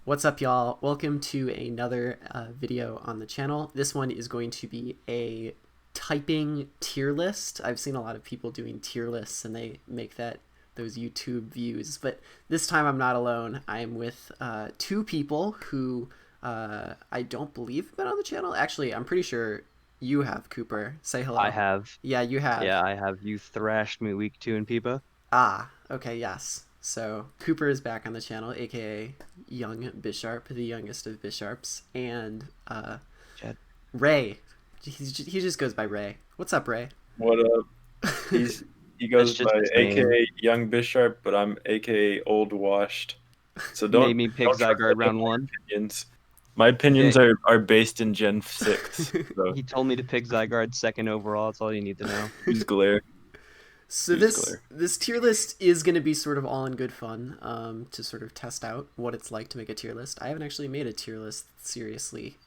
What's up, y'all? Welcome to another video on the channel. This one is going to be a typing tier list. I've seen a lot of people doing tier lists and they make those YouTube views, but this time I'm not alone. I'm with two people who I don't believe have been on the channel. Actually, I'm pretty sure you have, Cooper. Say hello. I have. Yeah, you have. Yeah, I have. You thrashed me week 2 in Peepa. Ah, okay, yes. So Cooper is back on the channel, aka YungBisharp, the youngest of Bisharps, and Chad. Ray. He just goes by Ray. What's up, Ray? What up? He That's goes just by his name. AKA Young Bishop, but I'm AKA Old Washed. So Made me pick don't trust Zygarde any of round my 1. opinions. My opinions are based in Gen 6. So He told me to pick Zygarde second overall. That's all you need to know. use glare. So Use this glare. this tier list is going to be sort of all in good fun, to sort of test out what it's like to make a tier list. I haven't actually made a tier list seriously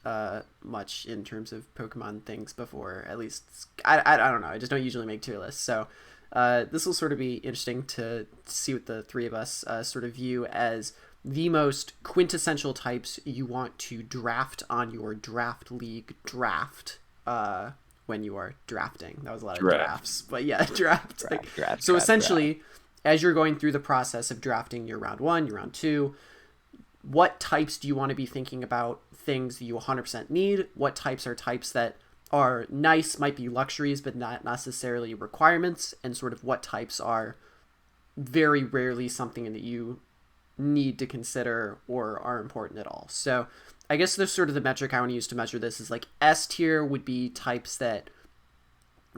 much in terms of Pokemon things before. At least I don't know. I just don't usually make tier lists. So this will sort of be interesting to see what the three of us sort of view as the most quintessential types you want to draft on your draft league draft. When you are drafting. That was a lot of drafts, but yeah, draft. So essentially, as you're going through the process of drafting your round 1, your round 2, what types do you want to be thinking about? Things that you 100% need. What types are types that are nice, might be luxuries, but not necessarily requirements, and sort of what types are very rarely something that you need to consider or are important at all. So I guess the sort of the metric I want to use to measure this is like S tier would be types that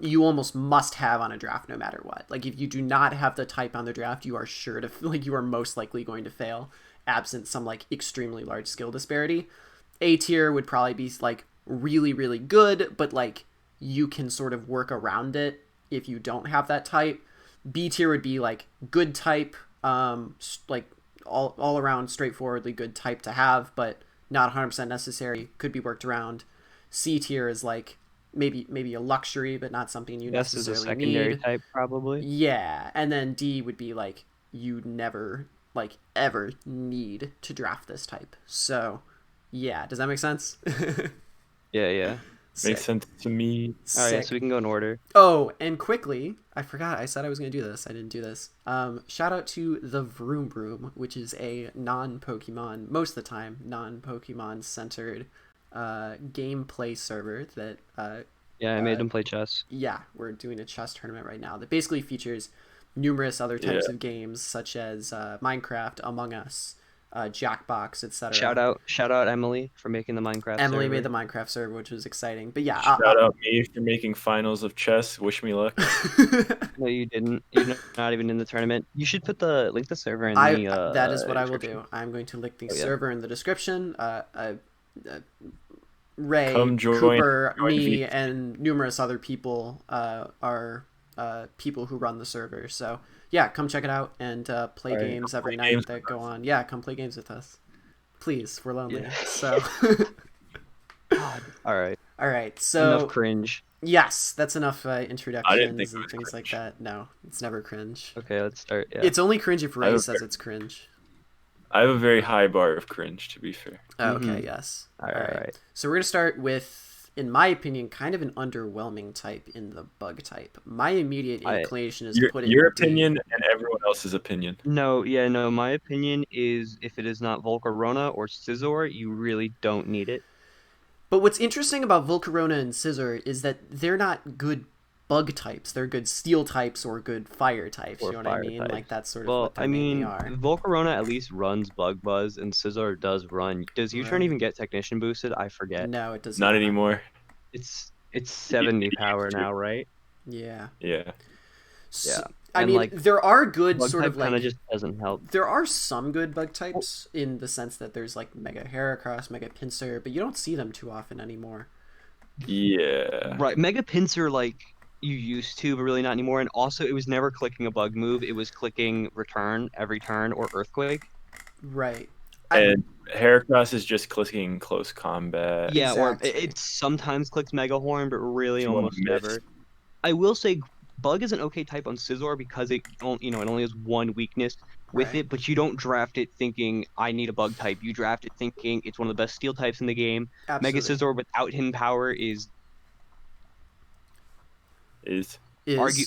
you almost must have on a draft no matter what. Like if you do not have the type on the draft, you are sure to, like, you are most likely going to fail absent some like extremely large skill disparity. A tier would probably be like really, really good, but like you can sort of work around it if you don't have that type. B tier would be like good type, like all around straightforwardly good type to have, but not 100% necessary, could be worked around. C tier is like maybe a luxury, but not something you S is a necessarily secondary need. type, probably. Yeah, and then D would be like you never like ever need to draft this type. So yeah, does that make sense? Yeah. Makes sense to me. Alright, so we can go in order. Oh, and quickly, I forgot. I said I was going to do this. I didn't do this. Shout out to the Vroom Vroom, which is a non-Pokemon, most of the time, non-Pokemon centered gameplay server that Yeah, I made him play chess. yeah, we're doing a chess tournament right now that basically features numerous other types of games such as Minecraft, Among Us, Jackbox, etc. Shout out Emily for making the Minecraft Emily server. made the Minecraft server, which was exciting. But yeah, Shout out me for making finals of chess. Wish me luck. No, you didn't. You're not even in the tournament. You should put the link to the server in the that is what I will description. do. I'm going to link the Oh, yeah. server in the description. Ray, Come join Cooper, me, V. and numerous other people are people who run the server. So yeah, come check it out and play games every night that go on. Yeah, come play games with us, please. We're lonely. Yeah. So God. All right. So Enough cringe. yes, that's enough introductions think it and was things like cringe. that. No, it's never cringe. Okay, let's start. Yeah. It's only cringe if Ray have says it's cringe. I have a very high bar of cringe, to be fair. Oh, okay, yes. All right. So we're going to start with, in my opinion, kind of an underwhelming type in the bug type. My immediate inclination is to put in Your opinion and everyone else's opinion. No, my opinion is if it is not Volcarona or Scizor, you really don't need it. But what's interesting about Volcarona and Scizor is that they're not good bug types. They're good steel types or good fire types. You know what I mean? Like that's sort of what they mainly are. Volcarona at least runs Bug Buzz, and Scizor does run. Does U-Turn even get Technician boosted? I forget. No, it does not anymore. It's 70 power now, right? Yeah. Yeah. So, Yeah. I And, mean, like, there are good Bug sort type of like kind of just doesn't help. there are some good bug types in the sense that there's like Mega Heracross, Mega Pinsir, but you don't see them too often anymore. Yeah. Right, Mega Pinsir, like, you used to, but really not anymore. And also, it was never clicking a bug move. It was clicking Return every turn or Earthquake. Right. And Heracross is just clicking close combat. Yeah, Exactly. or it sometimes clicks Mega Horn, but really You wanna almost miss. never. I will say Bug is an okay type on Scizor because it only has one weakness. with Right. it, but you don't draft it thinking I need a bug type. You draft it thinking it's one of the best steel types in the game. Mega Absolutely. Scizor without hidden power Is Is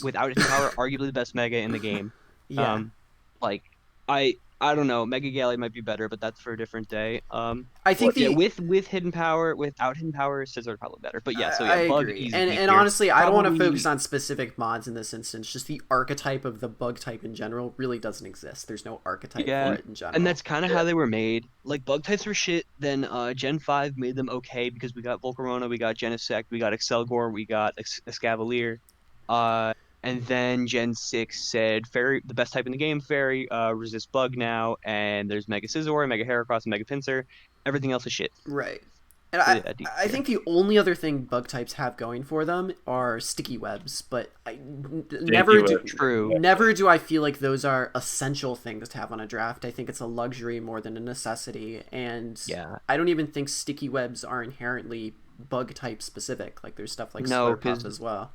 without hidden power arguably the best Mega in the game. yeah. Um, like I don't know. Mega Galley might be better, but that's for a different day. I think Yeah, the with hidden power, without hidden power, Scizor are probably better. But yeah, so I yeah, bug agree, easy and B tier. honestly, I don't want to focus Probably on specific mods in this instance. Just the archetype of the bug type in general really doesn't exist. There's no archetype for yeah, it in and general. that's kind of how they were made. Like bug types were shit. Then Gen 5 made them okay because we got Volcarona, we got Genesect, we got Excelgor, we got Escavalier. Uh, and then Gen 6 said Fairy, the best type in the game, Fairy, resists bug now, and there's Mega Scizor, Mega Heracross, and Mega Pinsir. Everything else is shit. Right. And So yeah, D I tier. think the only other thing bug types have going for them are sticky webs, but Stinky never do Web. True. never do I feel like those are essential things to have on a draft. I think it's a luxury more than a necessity, and Yeah. I don't even think sticky webs are inherently bug type specific. Like there's stuff like No, Slurpuff because as well.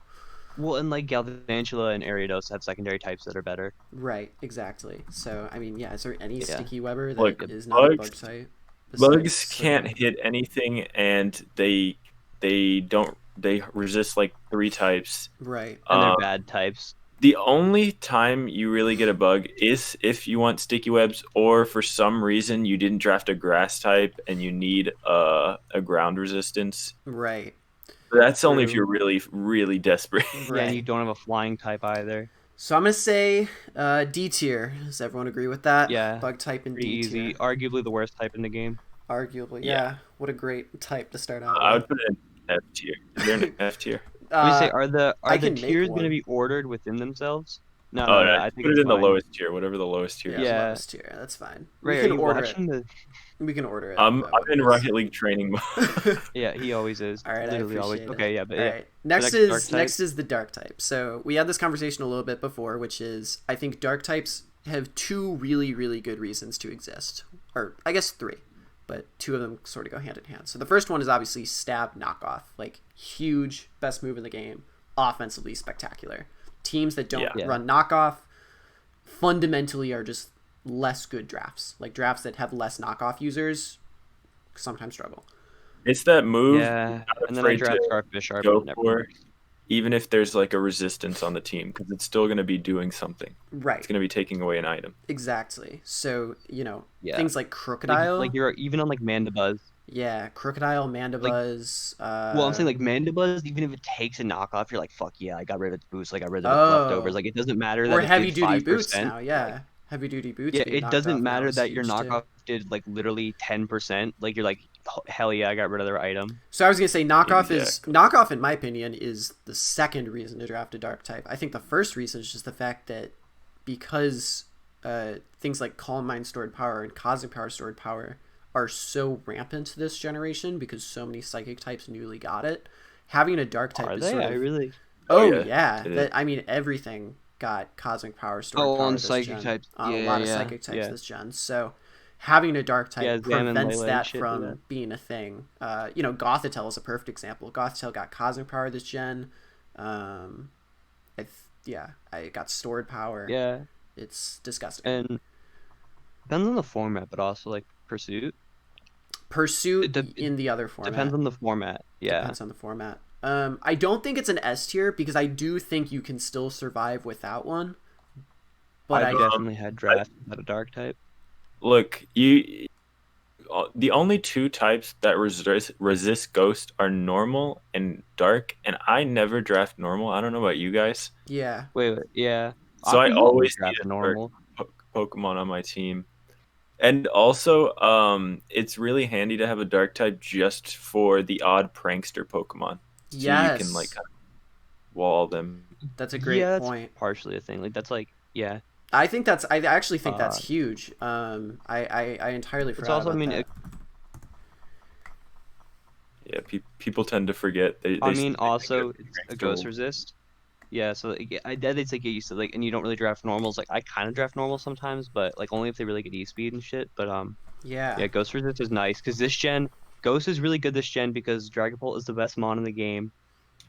well, and like Galvantula and Ariados have secondary types that are better. Right, exactly. So I mean, yeah, is there any Yeah. sticky webber Like that is not a bug bugs, type besides bugs Slurpuff? can't hit anything, and they resist like 3 types. Right. And they're Um, bad types. the only time you really get a bug is if you want sticky webs, or for some reason you didn't draft a grass type and you need a ground resistance. Right. That's only if True. you're really really desperate. Yeah, and you Right. don't have a flying type either. So I'm gonna say D tier. Does everyone agree with that? Yeah, Bug type in pretty D easy. tier. Arguably the worst type in the game. Arguably, Yeah, yeah. What a great type to start out I with. would put it in F tier. Is there an F tier? Let me say, uh, are I the can make tiers going to one. be ordered within themselves? No, Oh, no, no, no. I just think put it it's in the fine. lowest tier, whatever the lowest tier Yeah, is. Yeah. lowest tier. That's fine. We Ray, are can you order it. watching the? We can order it. I'm in Rocket League training mode. Yeah, he always is. All right, I Literally always. appreciate it. Okay, yeah, but All yeah. right. So Next next dark is type. next is the dark type. So we had this conversation a little bit before, which is I think dark types have two really really good reasons to exist, or I guess three, but two of them sort of go hand in hand. So the first one is obviously stab knockoff, like huge, best move in the game, offensively spectacular. Teams that don't Yeah. run knockoff fundamentally are just less good drafts. Like drafts that have less knockoff users sometimes struggle. It's that move you're Yeah, not and then I afraid draft to YungBisharp and go it never for, works. even if there's like a resistance on the team, because it's still going to be doing something. Right. It's going to be taking away an item. Exactly. So, Yeah. things like Crocodile. Like you're even on like Mandibuzz. Yeah, Crocodile, Like, Mandibuzz. well, I'm saying like Mandibuzz, even if it takes a knockoff, you're like, fuck yeah, I got rid of its boost, like I got rid of its leftovers. Oh, Like it doesn't matter or that it heavy did duty boots 5%. now. Yeah, heavy duty boots Yeah, being it knocked doesn't off now matter is that your huge too. knockoff did like literally 10%. Like you're like, hell yeah, I got rid of their item. So I was gonna say Exactly. knockoff in my opinion is the second reason to draft a dark type. I think the first reason is just the fact that because things like Calm Mind stored power and Cosmic Power stored power are so rampant this generation because so many psychic types newly got it. Having a dark type Are is they? sort I of really. Oh, oh yeah, yeah, it is. that I mean everything got Cosmic Power stored Oh, power on this psychic gen types. on a Yeah, lot of yeah, psychic types yeah. this gen. So having a dark Yeah, type Zam and prevents Layla and that shit do that. from being a thing. Gothitelle is a perfect example. Gothitelle got Cosmic Power this gen. I got stored power. Yeah, It's disgusting. and depends on the format, but also like Pursuit. Pursuit It in the other format depends on the format. Yeah. depends on the format. I don't think it's an S tier because I do think you can still survive without one. But I've I definitely had drafts without a dark type. Look, the only 2 types that resist ghost are normal and dark, and I never draft normal. I don't know about you guys. yeah. Wait, yeah. So I You always draft need a dark normal. Pokemon on my team. And also, it's really handy to have a dark type just for the odd prankster Pokemon. So you can like Yes. kind of wall them. That's a great Yeah, that's point. partially a thing. Like that's like, yeah. I actually think that's Uh, huge. I entirely It's forgot also, I about mean, that. Yeah, people tend to forget. I They mean, think also of it's a prankster ghost will- resist. Yeah, so like, I did it's like get used to like, and you don't really draft normals. Like I kind of draft normal sometimes, but like only if they really get E speed and shit. But Yeah. yeah, ghost resist is nice because this gen, ghost is really good this gen because Dragapult is the best mon in the game.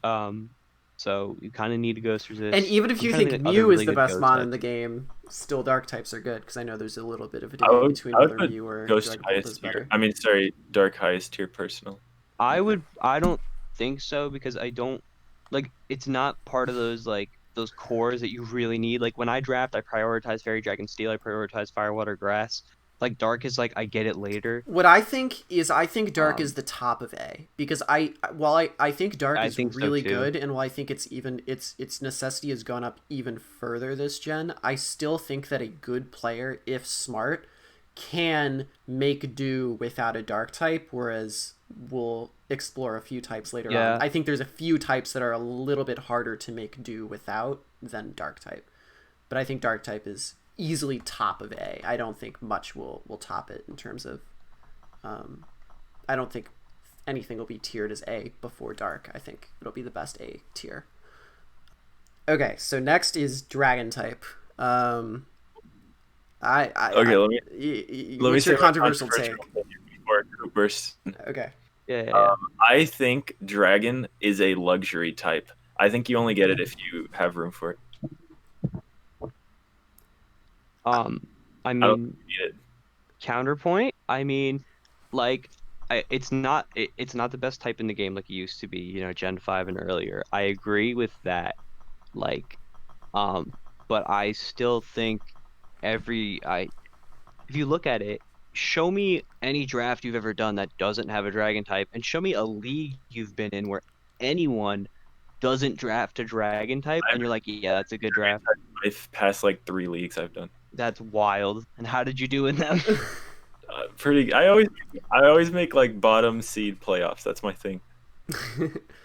Um, so you kind of need a ghost resist. And even if I'm you trying to think think of other Mew is really the good best ghost mon in types. the game, Still, dark types are good because I know there's a little bit of a I debate would between I would whether put Mew or Ghost Dragapult is highest tier. better. I mean, sorry, Dark highest tier personal. I don't think so because I don't like it's not part of those cores that you really need. Like when I draft, I prioritize Fairy Dragon Steel, I prioritize Fire Water Grass. Like Dark is like I get it later. What I think is, I think dark is Um, the top of A because I think dark I is think so really too. good, and while I think its necessity has gone up even further this gen, I still think that a good player, if smart, can make do without a dark type. Whereas we'll explore a few types later on. Yeah. I think there's a few types that are a little bit harder to make do without than dark type, but I think dark type is easily top of A. I don't think much will top it in terms of. I don't think anything will be tiered as A before dark. I think it'll be the best A tier. Okay, so next is dragon type. Okay, let me What's say your my controversial take? opinion before Cooper's. Okay. Yeah. I think Dragon is a luxury type. I think you only get it if you have room for it. I I don't mean, need it. counterpoint. I mean, like, it's not the best type in the game like it used to be. Gen 5 and earlier. I agree with that. Like, um, but I still think if you look at it, show me any draft you've ever done that doesn't have a dragon type, and show me a league you've been in where anyone doesn't draft a dragon type, and I've you're like, yeah, that's a good draft. I've passed like 3 leagues I've done. That's wild. And how did you do in them? Pretty. I always make like bottom seed playoffs. That's my thing.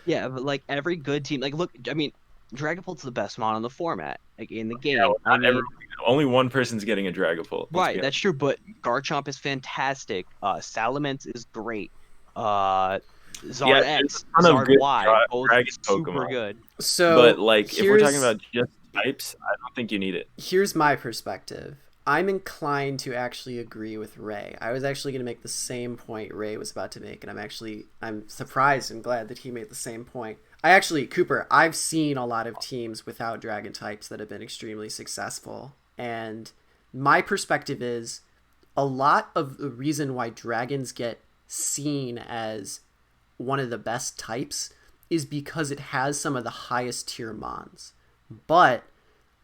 Yeah, but like every good team, like look, I mean, Dragapult's the best mon on the format, like in the game. Well, I not mean, only one person's getting a Dragapult. Let's right, be that's true, but Garchomp is fantastic. Salamence is great. Uh, Zard there's X, a ton of Zard good Y, both Dragon super Pokemon. good. So But like, if we're talking here's about just types, I don't think you need it. here's my perspective. I'm inclined to actually agree with Ray. I was actually going to make the same point Ray was about to make, and I'm surprised and glad that he made the same point. Cooper, I've seen a lot of teams without dragon types that have been extremely successful, and my perspective is a lot of the reason why dragons get seen as one of the best types is because it has some of the highest tier mons. But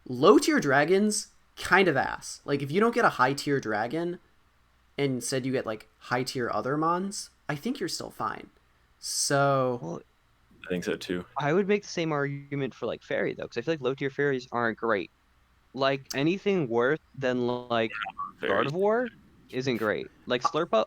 low tier dragons kind of ass. Like if you don't get a high tier dragon and instead you get like high tier other mons, I think you're still fine. So Well, I think so too. I would make the same argument for like fairy though, because I feel like low tier fairies aren't great. Like anything worse than like Very. Gardevoir isn't great. Like Slurpuff,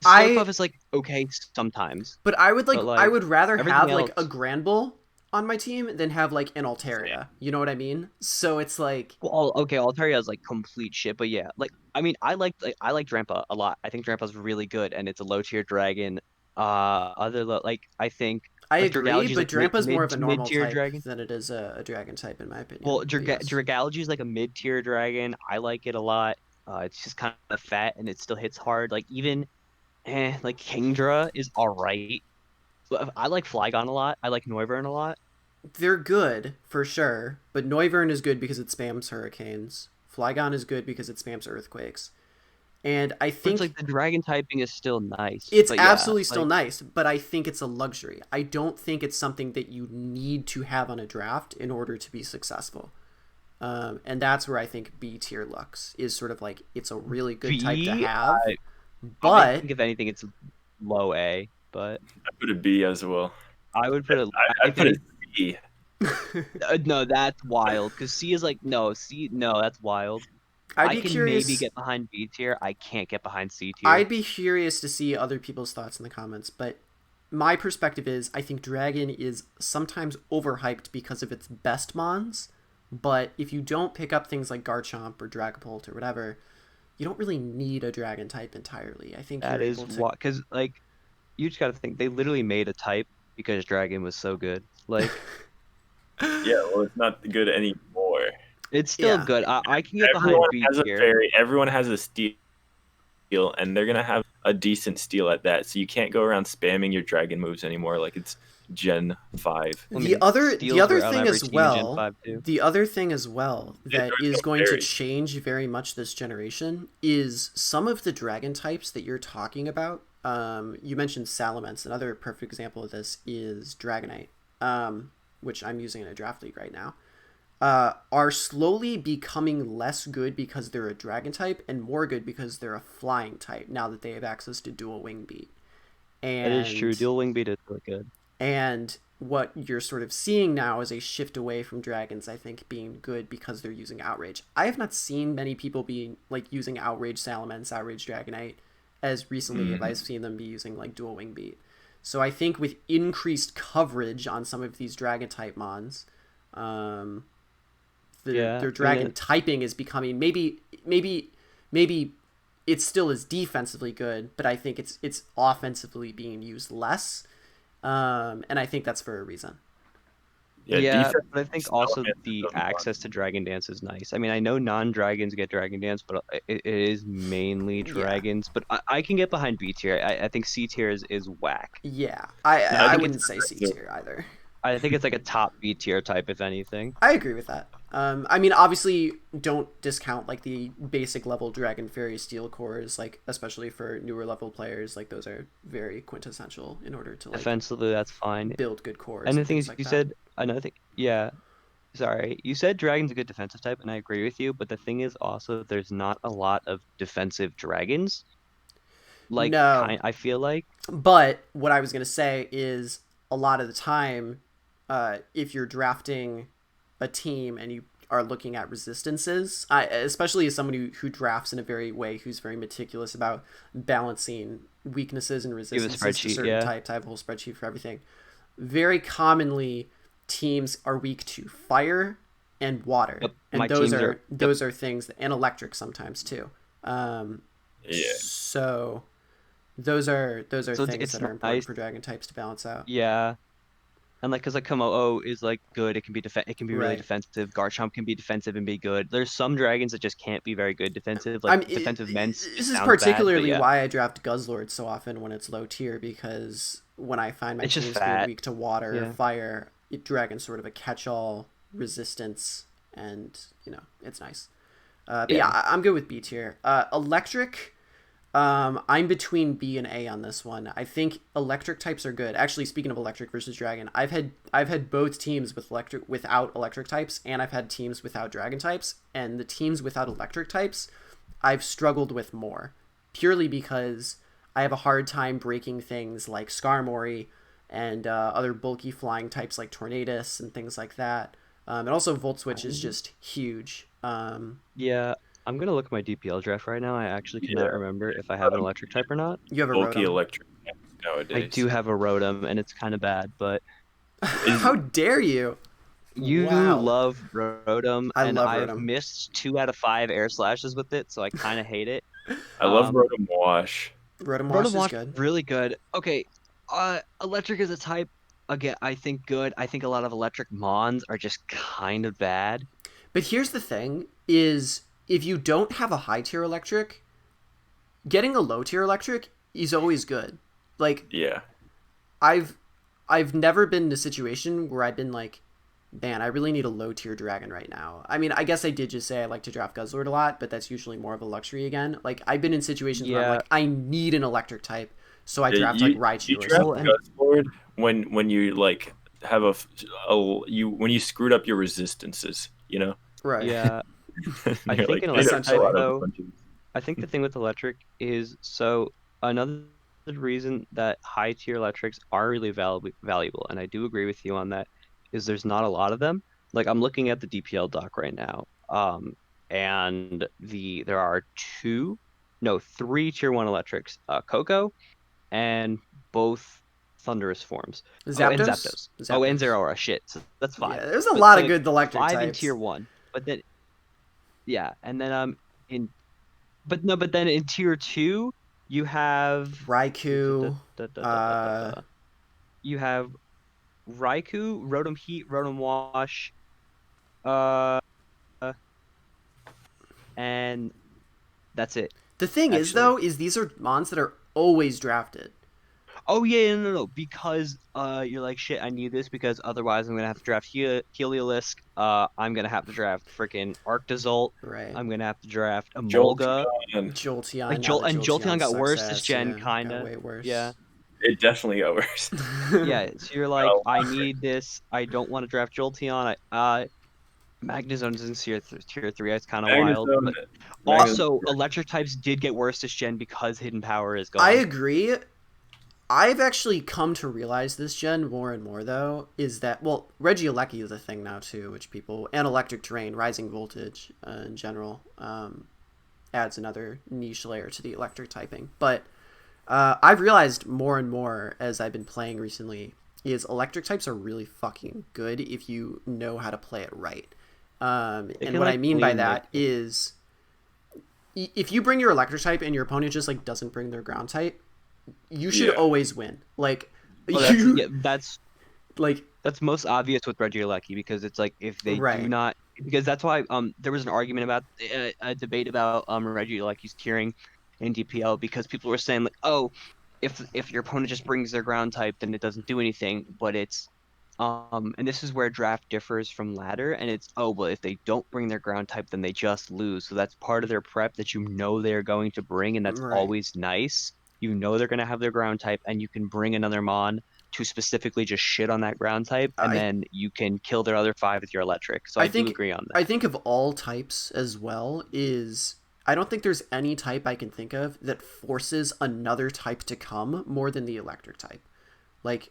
I Slurpuff is like okay sometimes, but I would but I like would rather everything have like a else. Granbull on my team than have like an Altaria. You know what I mean? So it's like Well, okay, Altaria is like complete shit, but yeah, like I mean, I like Drampa a lot. I think Drampa's really good, and it's a low tier dragon. Like I think I like agree, Dragalogy is but like Drampa's more of a mid normal tier type dragon. than it is a dragon type in my opinion. Well, But yes. Dragalogy is like a mid tier dragon. I like it a lot. It's just kind of fat, and it still hits hard. Like even like Kingdra is all right. But I like Flygon a lot. I like Noivern a lot. They're good for sure, but Noivern is good because it spams hurricanes. Flygon is good because it spams earthquakes. And I But it's think like the dragon typing is still nice. it's But yeah, absolutely still like nice, but I think it's a luxury. I don't think it's something that you need to have on a draft in order to be successful. And that's where I think B tier Lux is sort of like it's a really good type to B, have, I but think if anything, it's low A. But I put a B as well. I would put it. I I put a think C. no, that's wild. Because C is like no C. No, that's wild. I'd I be can maybe curious. get behind B tier. I can't get behind C tier. I'd be curious to see other people's thoughts in the comments, but my perspective is I think Dragon is sometimes overhyped because of its best mons, but if you don't pick up things like Garchomp or Dragapult or whatever, you don't really need a Dragon type entirely. I think That you're is able to. what, because like you just gotta think they literally made a type because Dragon was so good. Like Yeah, well, it's not good anymore. it's still Yeah. good. I can get behind Everyone B has a tier. fairy. Everyone has a steal, and they're gonna have a decent steal at that. So you can't go around spamming your dragon moves anymore. Like Gen 5. I The mean, other steals were on thing every as team in Gen well, 5 too. the other thing as well Yeah, that there is was no going to fairies. change very much this generation is some of the dragon types that you're talking about. You mentioned Salamence. Another perfect example of this is Dragonite, which I'm using in a draft league right now. Are slowly becoming less good because they're a dragon type and more good because they're a flying type now that they have access to dual wing beat. That is true. And Dual Wing Beat is really good. and what you're sort of seeing now is a shift away from dragons, I think, being good because they're using outrage. I have not seen many people be like using outrage Salamence, outrage Dragonite as recently as I've seen them be using like dual wing beat. So I think with increased coverage on some of these dragon type mons, um, Yeah, their I mean, dragon typing is becoming maybe it still is defensively good, but I think it's offensively being used less, and I think that's for a reason. Yeah, yeah, defense but I think also the access to Dragon Dance is nice. I mean, I know non-dragons get Dragon Dance, but it is mainly Yeah, dragons. But I can get behind B tier. I think C tier is whack. yeah. I And I I think wouldn't say C tier either. I think it's like a top B tier type, if anything. I agree with that. I mean, obviously, don't discount like the basic level Dragon Fairy Steel cores, like especially for newer level players. Like those are very quintessential in order to like Defensively, that's fine. build good cores And the and thing things is, like you that. said another thing. Yeah, sorry. You said Dragon's a good defensive type, and I agree with you. But the thing is also there's not a lot of defensive dragons. Like, No, I feel like. but what I was gonna say is a lot of the time, if you're drafting a team and you are looking at resistances, especially as someone who drafts in a very way who's very meticulous about balancing weaknesses and You have a resistances to spreadsheet, certain yeah. types. I have a whole spreadsheet for everything. Very commonly, teams are weak to fire and water, Yep. and My teams are. Yep. those are things and electric sometimes too. Yeah, So those are So things it's that are important nice. for dragon types to balance out. Yeah. And like, cause like Komo-O is like good. It can be really Right. defensive. Garchomp can be defensive and be good. There's some dragons that just can't be very good defensive. Like I'm defensive Mence this just is sounds bad, but particularly yeah, why I draft Guzzlord so often when it's low tier, because when I find my it's just teams being fat. weak to water or Yeah. fire, dragon's sort of a catch-all resistance, and it's nice. But yeah, Yeah. I'm good with B tier. Electric. I'm between B and A on this one. I think electric types are good. Actually, speaking of electric versus dragon, I've had both teams with electric without electric types, and I've had teams without dragon types. And the teams without electric types, I've struggled with more, purely because I have a hard time breaking things like Skarmory and other bulky flying types like Tornadus and things like that. And also Volt Switch is just huge. Yeah. I'm gonna look at my DPL draft right now. I actually cannot yeah. remember if I have an electric type or not. You have a Bulky Rotom. electric I nowadays. do have a Rotom, and it's kind of bad, but Is How dare you? you Wow. love Rotom, I and love I've Rotom. missed 2 out of 5 air slashes with it, so I kind of hate it. I love Um, Rotom Wash. Rotom Rotom Wash is Wash good. really good. Okay, electric is a type. Again, I think good. I think a lot of electric mons are just kind of bad. But here's the thing is if you don't have a high tier electric, getting a low tier electric is always good. Like Yeah, I've I've never been in a situation where I've been like, man, I really need a low tier dragon right now. I mean, I guess I did just say I like to draft Guzzlord a lot, but that's usually more of a luxury again. Like I've been in situations where I'm Yeah, like, I need an electric type, so I yeah. draft like You Raichu or draft well, and something. Guzzlord when you like have you when you screwed up your resistances. Right. yeah, I You're think like, an hey, electric that's a type lot Essentially. of a though. bunch of. I think the thing with electric is so another reason that high tier electrics are really valuable, and I do agree with you on that, is there's not a lot of them. Like I'm looking at the DPL doc right now, and there are no, three tier one electrics, Coco and both Thunderous forms. Oh, and Zapdos? Zapdos. Oh, and Zapdos. Zeraora. Shit, so that's five. Yeah, there's a But lot of so good electric five in types. tier one, but then yeah, and then in but no, but then in tier two, you have Raikou, you have Raikou, Rotom Heat, Rotom Wash, uh, and that's it, the thing is actually. though, is these are mons that are always drafted. Oh yeah, no. Because you're like shit. I need this because otherwise I'm gonna have to draft Heliolisk. I'm gonna have to draft freaking Arctozolt. Right. I'm gonna have to draft Emolga. Jolteon, Jolteon, Like now that Jolteon Jolteon got sucks worse this ass, gen, yeah, got kinda. way Yeah, worse. it definitely got worse. yeah. So you're like, Oh, I need this. I don't want to draft Jolteon. Magnezone's in tier three. It's kind of wild, Magnezone, but Magnezone. also electric types did get worse this gen because Hidden Power is I gone. agree. I've actually come to realize this gen more and more, though, is that, well, Regieleki is a thing now, too, which people, and Electric Terrain, Rising Voltage in general, adds another niche layer to the electric typing. But I've realized more and more as I've been playing recently is electric types are really fucking good if you know how to play it right. They And can what I like mean by clean like that is if you bring your electric type and your opponent just like doesn't bring their ground type, you should Yeah. always win. Like well, that's you yeah, that's like that's most obvious with Regieleki because it's like if they do right. not because that's why there was an argument about a debate about Regieleki's tiering in DPL because people were saying like oh if your opponent just brings their ground type then it doesn't do anything but it's and this is where draft differs from ladder and it's oh well if they don't bring their ground type then they just lose so that's part of their prep that you know they're going to bring and that's Right. always nice you know they're going to have their ground type and you can bring another mon to specifically just shit on that ground type, and I then you can kill their other five with your electric. So I I do think agree on I that. think of all types as well is I don't think there's any type I can think of that forces another type to come more than the electric type. Like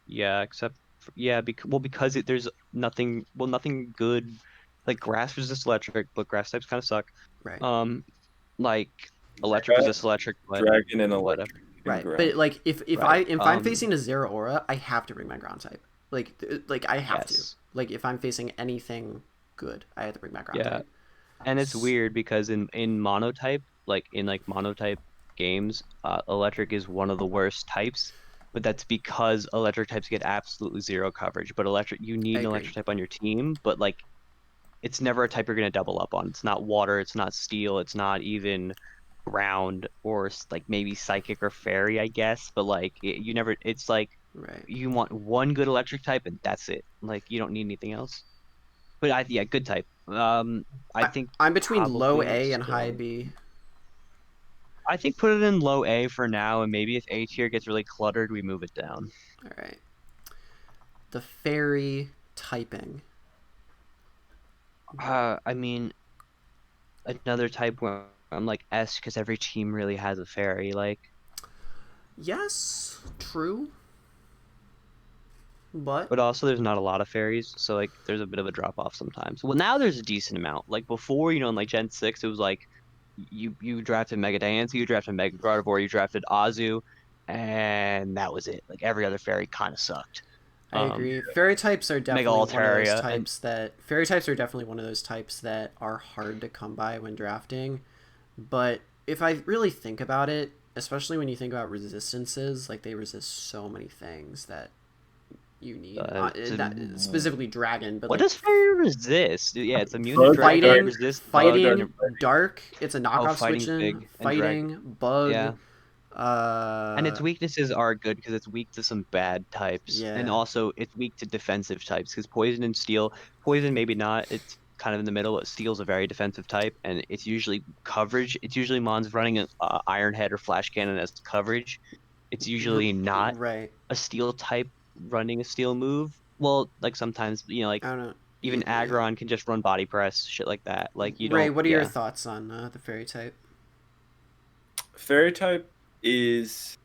Yeah, except yeah, because there's nothing good. Like grass resist electric, but grass types kind of suck. right. Um, like electric resist electric, but Dragon and whatever. electric and Right. ground. But like Right. if I'm facing a zero aura, I have to bring my ground type. Like I have to. Yes. Like if I'm facing anything good, I have to bring my ground Yeah, type. and it's weird because in monotype, like in like monotype games, electric is one of the worst types, but that's because electric types get absolutely zero coverage. But electric, you I need an agree. electric type on your team, but like it's never a type you're gonna double up on. It's not water, it's not steel, it's not even ground or like maybe psychic or fairy, I guess. But like you never, it's like Right. you want one good electric type and that's it. Like you don't need anything else. But yeah, good type. I I think I'm between low probably A and high still. B. I think put it in low A for now, and maybe if A tier gets really cluttered, we move it down. All right. The fairy typing. I mean, another type where I'm like S because every team really has a fairy. Like, Yes, true. But but also there's not a lot of fairies, so like there's a bit of a drop off sometimes. Well, now there's a decent amount. Like before, in like Gen 6, it was like you drafted Mega Diancie, you drafted Mega Gardevoir, you drafted Azu, and that was it. Like every other fairy kind of sucked. I Um, agree. Fairy types are Mega definitely one of those Altaria, and types that fairy types are definitely one of those types that are hard to come by when drafting. But if I really think about it, especially when you think about resistances, like they resist so many things that you need. Not specifically dragon, but what like does fairy resist? Yeah, it's immune to Bug, dragon, dark, fighting, resist bug, bug, dark, and dark. It's a oh, knockoff switch fighting's in. big and dragon. Fighting, bug. Yeah. And its Uh, weaknesses are good because it's weak to some bad types. And yeah. also it's weak to defensive types because poison and steel, poison maybe not, it's kind of in the middle. Steel's a very defensive type and it's usually coverage. It's usually Mon's running an Iron Head or Flash Cannon as coverage. It's usually not Right. a steel type running a steel move. Well, like sometimes, like I don't know. even Aggron can just run body press, shit like that. Like you Ray, don't, what are your yeah. thoughts on the fairy type? Fairy type is,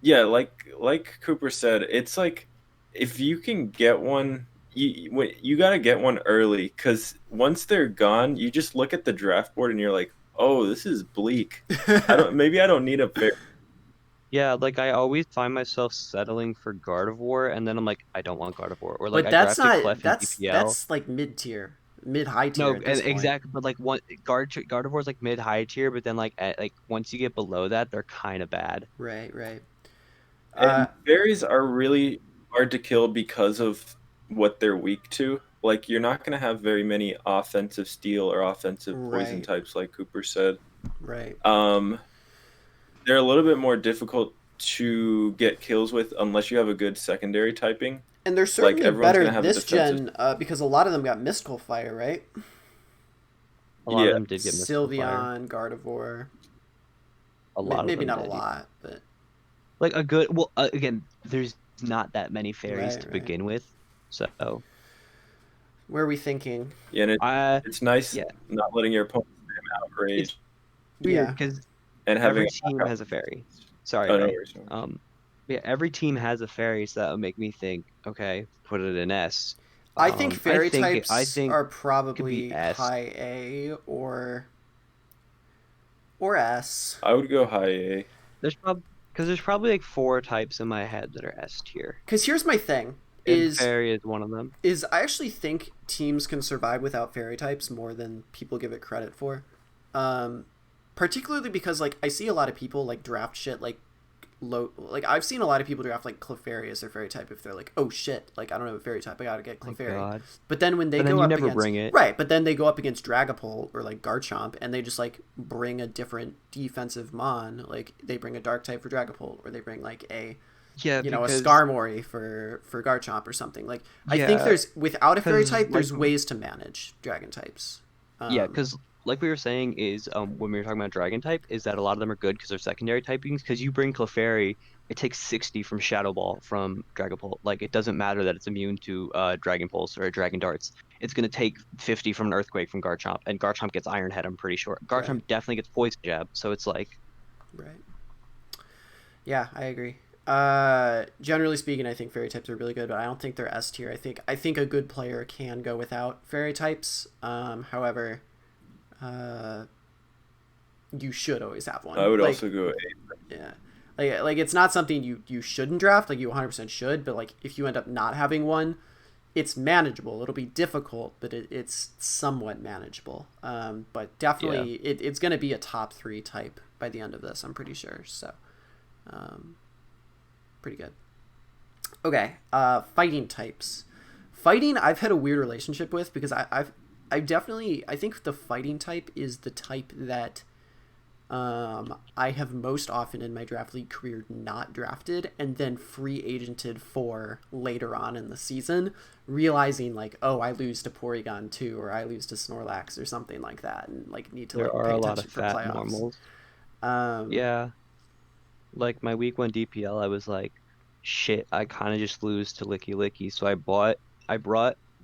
yeah, like Cooper said, it's like if you can get one, you got to get one early because once they're gone, you just look at the draft board and you're like, oh, this is bleak. I don't need a fairy. Yeah, like I always find myself settling for Gardevoir, and then I'm like, I don't want Gardevoir. Or like But I that's drafted not Clef in DPL. that's like mid tier, mid high tier No, at this point. exactly. But like one Gardevoir's like mid high tier, but then like once you get below that, they're kind of bad. Right, right. Uh, And fairies are really hard to kill because of what they're weak to. Like you're not going to have very many offensive steel or offensive poison right, types, like Cooper said. right. Um, they're a little bit more difficult to get kills with unless you have a good secondary typing. And they're Like certainly everyone's better gonna have a this defensive. gen because a lot of them got Mystical Fire, right? A lot of Yeah, them did get Mystical Fire. Sylveon, Gardevoir. A lot of Maybe them not a did. lot, but Like a good. Well, again, there's not that many fairies right, to right. begin with, so Where are we thinking? yeah, and I it's nice yeah, not letting your opponent it's outrage weird Yeah. because and having every a team knockout. has a fairy. Sorry, Oh no Ray. worries. No worries. Yeah, every team has a fairy, so that would make me think, okay, put it in S. I think fairy I types think are it could be probably S. high A or S. I would go high A. There's probably like 4 types in my head that are S tier, Because here's my thing: and is fairy is one of them. is I actually think teams can survive without fairy types more than people give it credit for. Um, Particularly because like I see a lot of people like draft shit like low, like I've seen a lot of people draft like Clefairy as their fairy type if they're like, oh shit, like I don't have a fairy type, I gotta get My Clefairy. God. But then when they But then go you up never against bring it. right, but then they go up against Dragapult or like Garchomp and they just like bring a different defensive mon, like they bring a dark type for Dragapult or they bring like a Yeah, a because Skarmory for Garchomp or something. Like I think yeah, there's without a fairy because type, there's ways to manage dragon types. yeah, Um, because like we were saying is when we were talking about dragon type is that a lot of them are good because they're secondary typings because you bring Clefairy, it takes 60 from Shadow Ball from Dragapult. Like it doesn't matter that it's immune to Dragon Pulse or Dragon Darts. It's gonna take 50 from an Earthquake from Garchomp, and Garchomp gets Iron Head, I'm pretty sure. right, Garchomp definitely gets Poison Jab, so it's like right. Yeah, I agree. Generally speaking, I think fairy types are really good, but I don't think they're S tier. I think a good player can go without fairy types. However, uh, you should always have I one. would Like, also go yeah, like it's not something you shouldn't draft. Like you 100% should, but like if you end up not having one, it's manageable. It'll be difficult, but it's somewhat manageable. But yeah. definitely, it's going to be a top 3 type by the end of this. I'm pretty sure. So, um, pretty good. Okay, fighting types. Fighting, I've had a weird relationship with because I definitely I think the fighting type is the type that I have most often in my draft league career not drafted and then free agented for later on in the season, realizing like, oh, I lose to Porygon 2 or I lose to Snorlax or something like that, and like need to There like are pay a lot of attention for fat playoffs. normals. Um, Yeah. Like my week 1 DPL, I was like, shit, I kind of just lose to Licky Licky. So I brought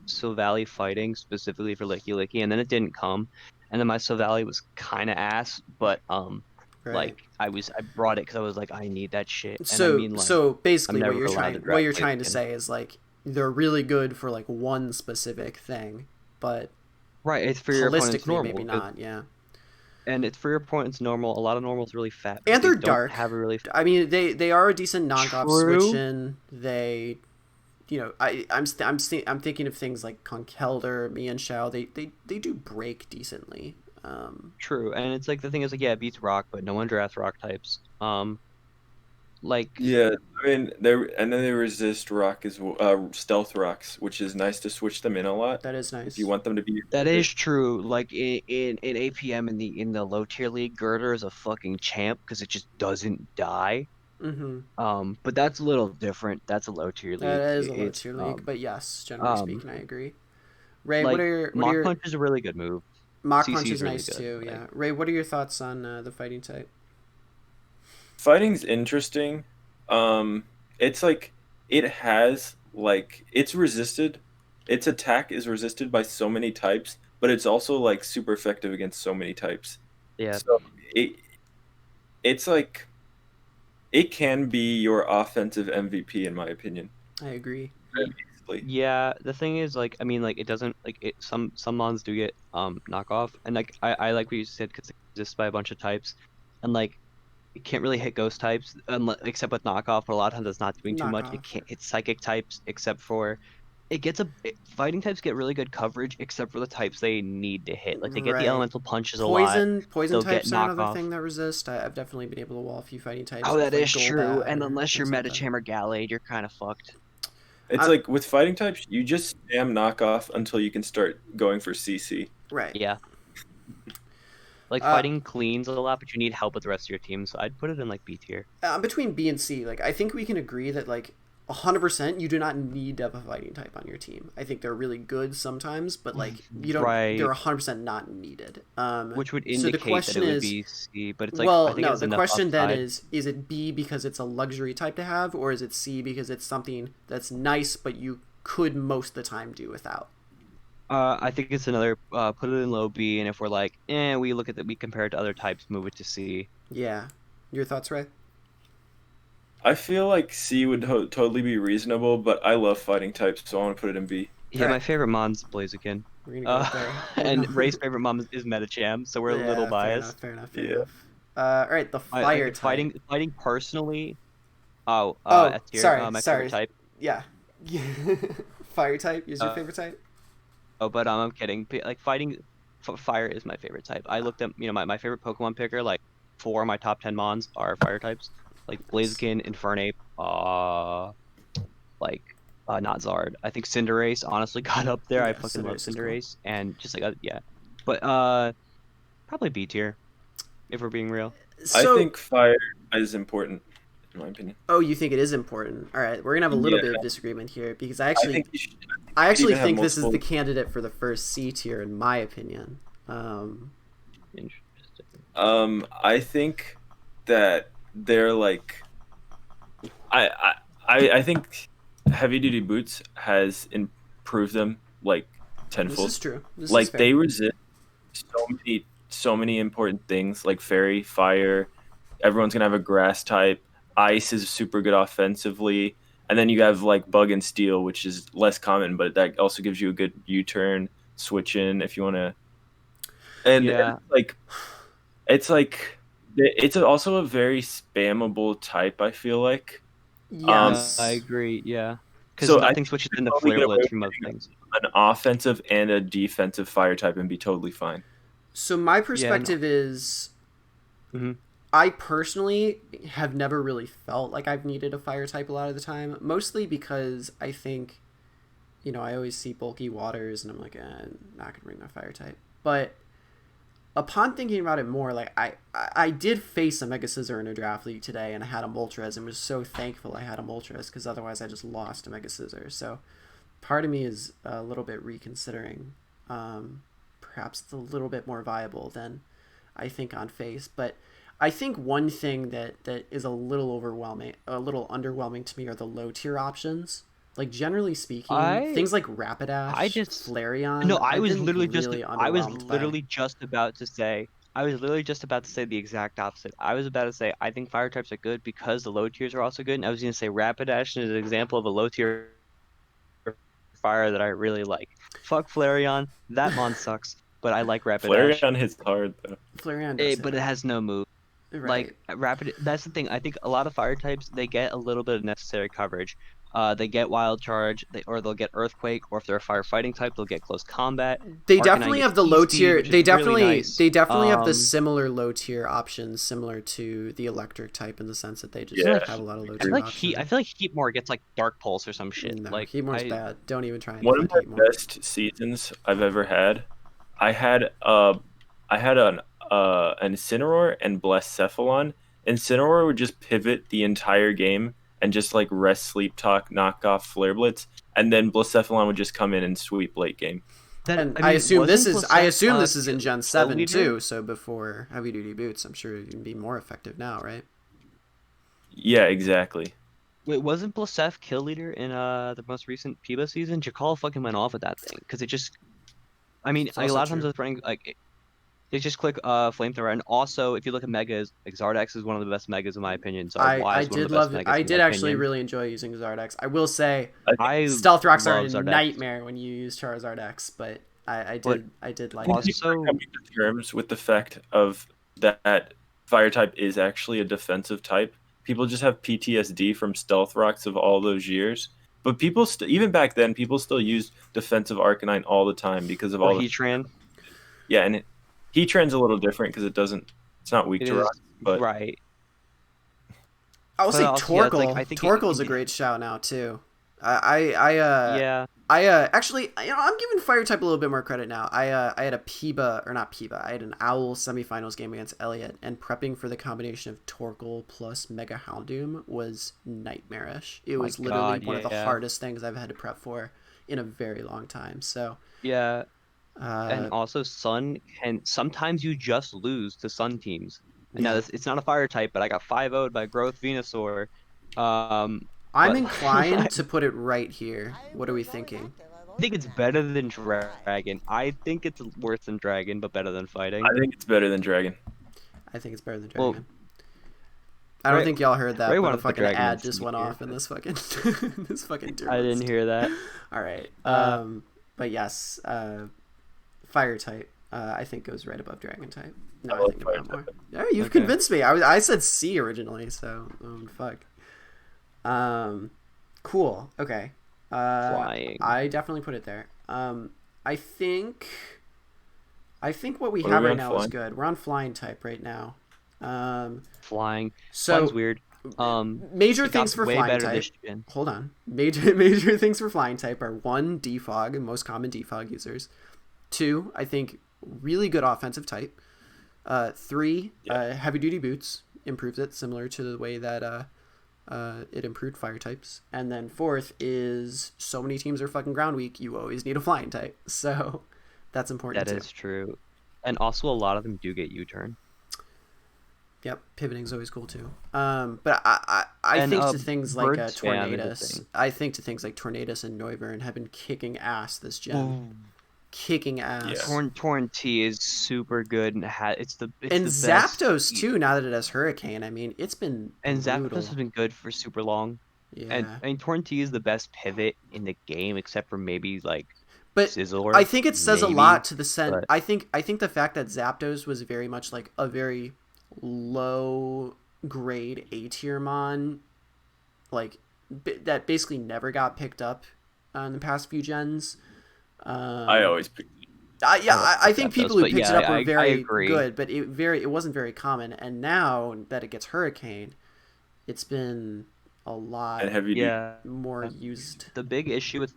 Silvally fighting specifically for Licky Licky, and then it didn't come. And then my Silvally was kind of ass, but right. like I brought it because I was like, I need that shit. And I So mean, like, so I'm basically, never allowed to what draft you're late trying to again. say is like they're really good for like one specific thing, but Right, it's for your opponent's holistically maybe normal, not. Yeah, and it's for your opponent's normal. A lot of normals are really fat because and they they're don't dark. have a really I mean, they are a decent knockoff switch true. in. They, I'm thinking of things like Conkeldurr, Mian Shao. They do break decently. True, and it's like the thing is like yeah, it beats rock, but no one drafts rock types. Like Yeah, I mean they resist rock as stealth rocks, which is nice to switch them in a lot That is if you nice. want them to be that your is true. Like in APM in the low tier league, Girder is a fucking champ because it just doesn't die. Mm-hmm. But that's a little different. That's a low tier That league. is a low It's tier league, but yes, generally um speaking, I agree. Ray, like what are Mach your Punch is a really good move. Mach Punch CC is is really nice good. too. Like Yeah, Ray, what are your thoughts on the fighting type? fighting's interesting. Um, it's like it has like it's resisted. Its attack is resisted by so many types, but it's also like super effective against so many types. yeah. So it it's like it can be your offensive MVP in my opinion. I agree. Very easily. Yeah, the thing is, like, I mean, like, it doesn't like it. Some mons do get knockoff, and like I like what you said because it exists by a bunch of types, and like it can't really hit ghost types unless, except with knockoff. But a lot of times it's not doing too much. Knockoff. It can't hit psychic types except for fighting types get really good coverage except for the types they need to hit. Like they get the Right. elemental punches a lot. Poison They'll get types are another knockoff. thing that resist. I've definitely been able to wall a few fighting types Oh, with that like is true. Golbat And or unless you're things like that. Metacham or Gallade, you're kind of fucked. It's I, like with fighting types, you just spam knockoff until you can start going for CC. right. Yeah. Like fighting cleans a lot, but you need help with the rest of your team, so I'd put it in like B tier. Between B and C, like I think we can agree that like 100% you do not need to have a fighting type on your team. I think they're really good sometimes, but like you don't. Right. They're 100% not needed. Which would so the indicate question that it would is, be C, but it's like I well, think it no. has The enough question then upside. is it B because it's a luxury type to have, or is it C because it's something that's nice but you could most of the time do without? I think it's another put it in low B, and if we're like, we look at that, we compare it to other types, move it to C. Yeah. Your thoughts, Ray? I feel like C would totally be reasonable, but I love fighting types, so I want to put it in B. Yeah, my Alright. favorite mon's Blaziken. We're gonna go with there. And Ray's favorite mom is Medicham, so we're a little Yeah, fair enough, biased. fair enough, fair Yeah. enough. All right, the fire type. Fighting personally. Oh, S tier. sorry, My sorry. favorite type. Yeah. Fire type is your favorite type? Oh, but I'm kidding. Like fighting, fire is my favorite type. I looked at my favorite Pokemon picker. Like 4 of my top 10 mons are fire types. Like Nice. Blaziken, Infernape, like not Zard. I think Cinderace honestly got up there. I Yeah, fucking love Cinderace is cool. Cinderace, and just like yeah, but probably B tier if we're being real. So, I think fire is important, in my opinion. oh, you think it is important? All right, we're gonna have a little Yeah. bit of disagreement here because I I actually, think you should, I actually even have think this is the multiple- candidate for the first C tier in my opinion. Interesting. I think that they're like, I think heavy duty boots has improved them like This tenfold. is true. This Like is fair. they resist so many important things like fairy, fire. Everyone's gonna have a grass type. Ice is super good offensively, and then you have like bug and steel, which is less common, but that also gives you a good U-turn switch in if you want to. And Yeah. it's like it's also a very spammable type. I feel like. Yes. I agree. Yeah, because So I nothing think switches you into could totally get away flareblitz with from other getting things. an offensive and a defensive fire type and be totally fine. So my Yeah, perspective is, Mhm. I personally have never really felt like I've needed a fire type a lot of the time, mostly because I think, I always see bulky waters and I'm like, I'm not gonna bring my fire type. But upon thinking about it more, like I did face a Mega Scizor in a draft league today, and I had a Moltres, and was so thankful I had a Moltres because otherwise I just lost a Mega Scizor. So part of me is a little bit reconsidering. Perhaps it's a little bit more viable than I think on face, but I think one thing that is a little underwhelming to me are the low tier options. Like generally speaking, things like Rapidash, Flareon. No, I I've was been literally really underwhelmed by. just about to say. I was literally just about to say the exact opposite. I was about to say I think fire types are good because the low tiers are also good, and I was going to say Rapidash is an example of a low tier fire that I really like. Fuck Flareon, that mon sucks, but I like Rapidash. Flareon hits hard though. Flareon does But it has no move. right. Like rapid, that's the thing. I think a lot of fire types they get a little bit of necessary coverage. They get wild charge, they'll get earthquake, or if they're a firefighting type, they'll get close combat. They Arcanine definitely gets have the low E-speed, tier. which They is really definitely nice. they definitely have the similar low tier options, similar to the electric type in the sense that they just Yeah. have a lot of low I tier feel like options. I feel like Heatmore gets like Dark Pulse or some shit. No, Like Heatmore's bad. Don't even try and One of defend my Heatmore. best seasons I've ever had. I had an Incineroar and Blacephalon. Incineroar would just pivot the entire game and just like rest, sleep, talk, knock off Flare Blitz, and then Blacephalon would just come in and sweep late game. And I assume this is in Gen 7 too. So before Heavy Duty Boots, I'm sure it can be more effective now, right? Yeah, exactly. Wait, wasn't Blasef kill leader in the most recent PIBA season? Jakal fucking went off with that thing because it just. I mean, It's like, a also lot of times true. with running like they just click flamethrower, and also if you look at megas, like Zardex is one of the best megas in my opinion. I is one of did the best love it. megas I in did my actually opinion. really enjoy using Zardex. I will say I Stealth Rocks are a love Zardex. nightmare when you use Charizard X, but I did like also- it. Coming to terms with the fact of that fire type is actually a defensive type. People just have PTSD from Stealth Rocks of all those years. But people even back then, people still used defensive Arcanine all the time because of Or all the Heatran. yeah, and Heatran's a little different because it's not weak It to is rock, but right. I will say also, yeah, it's Torkoal. like, I think Torkoal's a great shout now too. I Yeah. Actually, I'm giving fire type a little bit more credit now. I had a Peba, or not Peba, I had an Owl semifinals game against Elliot, and prepping for the combination of Torkoal plus Mega Houndoom was nightmarish. It was literally one of the hardest things I've had to prep for in a very long time. So yeah, and also Sun can sometimes you just lose to Sun teams. And now it's not a fire type, but I got 5-0'd by Growth Venusaur. I'm But inclined to put it right here. What are we thinking? I think it's better than Dragon. I think it's worse than Dragon, but better than fighting. I think it's better than Dragon. I think it's better than Well, Dragon. I don't think y'all heard that, Ray but a wanted the fucking Dragon ad and just went Sneaker. off in this fucking this fucking tier I list. didn't hear that. All right. But yes, fire type I think goes right above dragon type. No, I think about it more. Yeah, you've convinced me. I said C originally, so fuck. Cool. Okay. Flying. I definitely put it there. I think what we have right now is good. We're on flying type right now. Flying. So Flying's weird. Major things for flying type. Hold on. Major things for flying type are 1, defog, most common defog users. 2, I think really good offensive type. 3, heavy duty boots improves it, similar to the way that it improved fire types. And then 4th is so many teams are fucking ground weak, you always need a flying type. So that's important too. That is true. And also a lot of them do get U-turn. Yep, pivoting is always cool too. But I think to things like Tornadus. I think to things like Tornadus and Noivern have been kicking ass this gen. Kicking ass. Yeah. Torn T is super good and it's the Zapdos best. too. Now that it has Hurricane, I mean, it's been brutal. Zapdos has been good for super long. Yeah. And I mean, Torn T is the best pivot in the game, except for maybe like Sizzler. I think it says a lot to the sense. I think the fact that Zapdos was very much like a very low grade A tier mon, like that basically never got picked up in the past few gens. I always picked I think people who picked it up were very good, but it wasn't very common. And now that it gets Hurricane, it's been a lot more used. The big issue with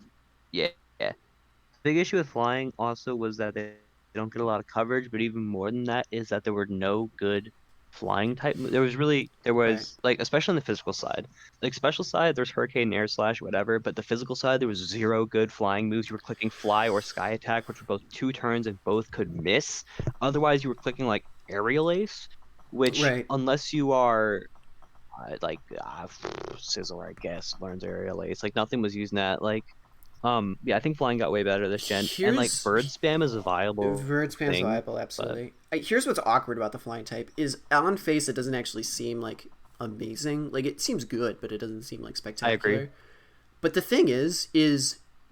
the big issue with flying also was that they don't get a lot of coverage, but even more than that is that there were no good flying type. There was like, especially on the physical side, like special side, there's Hurricane, Air Slash, whatever, but the physical side there was 0 good flying moves. You were clicking Fly or Sky Attack, which were both 2 turns and both could miss. Otherwise you were clicking like Aerial Ace, which unless you are Sizzler, I guess, learns Aerial Ace, like nothing was using that. Like I think flying got way better this gen. And like bird spam is a viable thing, absolutely. Here's what's awkward about the flying type is on face it doesn't actually seem like amazing. Like it seems good, but it doesn't seem like spectacular. I agree. But the thing is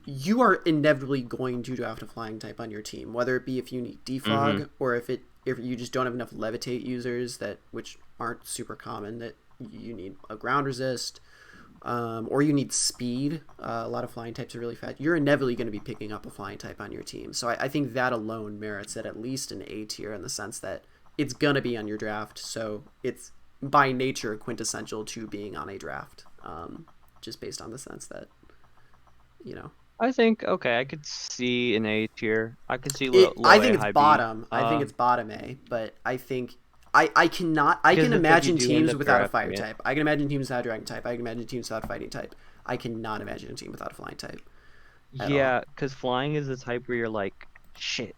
you are inevitably going to draft a flying type on your team, whether it be if you need defog or if you just don't have enough levitate users which aren't super common, that you need a ground resist. Or you need speed. A lot of flying types are really fast. You're inevitably going to be picking up a flying type on your team. So I think that alone merits it at least an A tier, in the sense that it's going to be on your draft. So it's by nature quintessential to being on a draft, just based on the sense that, I think, I could see an A tier. I could see low I think A, it's high bottom. B. I think it's bottom A, but I think I can imagine teams without a fire type. I can imagine teams without a dragon type. I can imagine teams without a fighting type. I cannot imagine a team without a flying type. Yeah, because flying is the type where you're like, shit,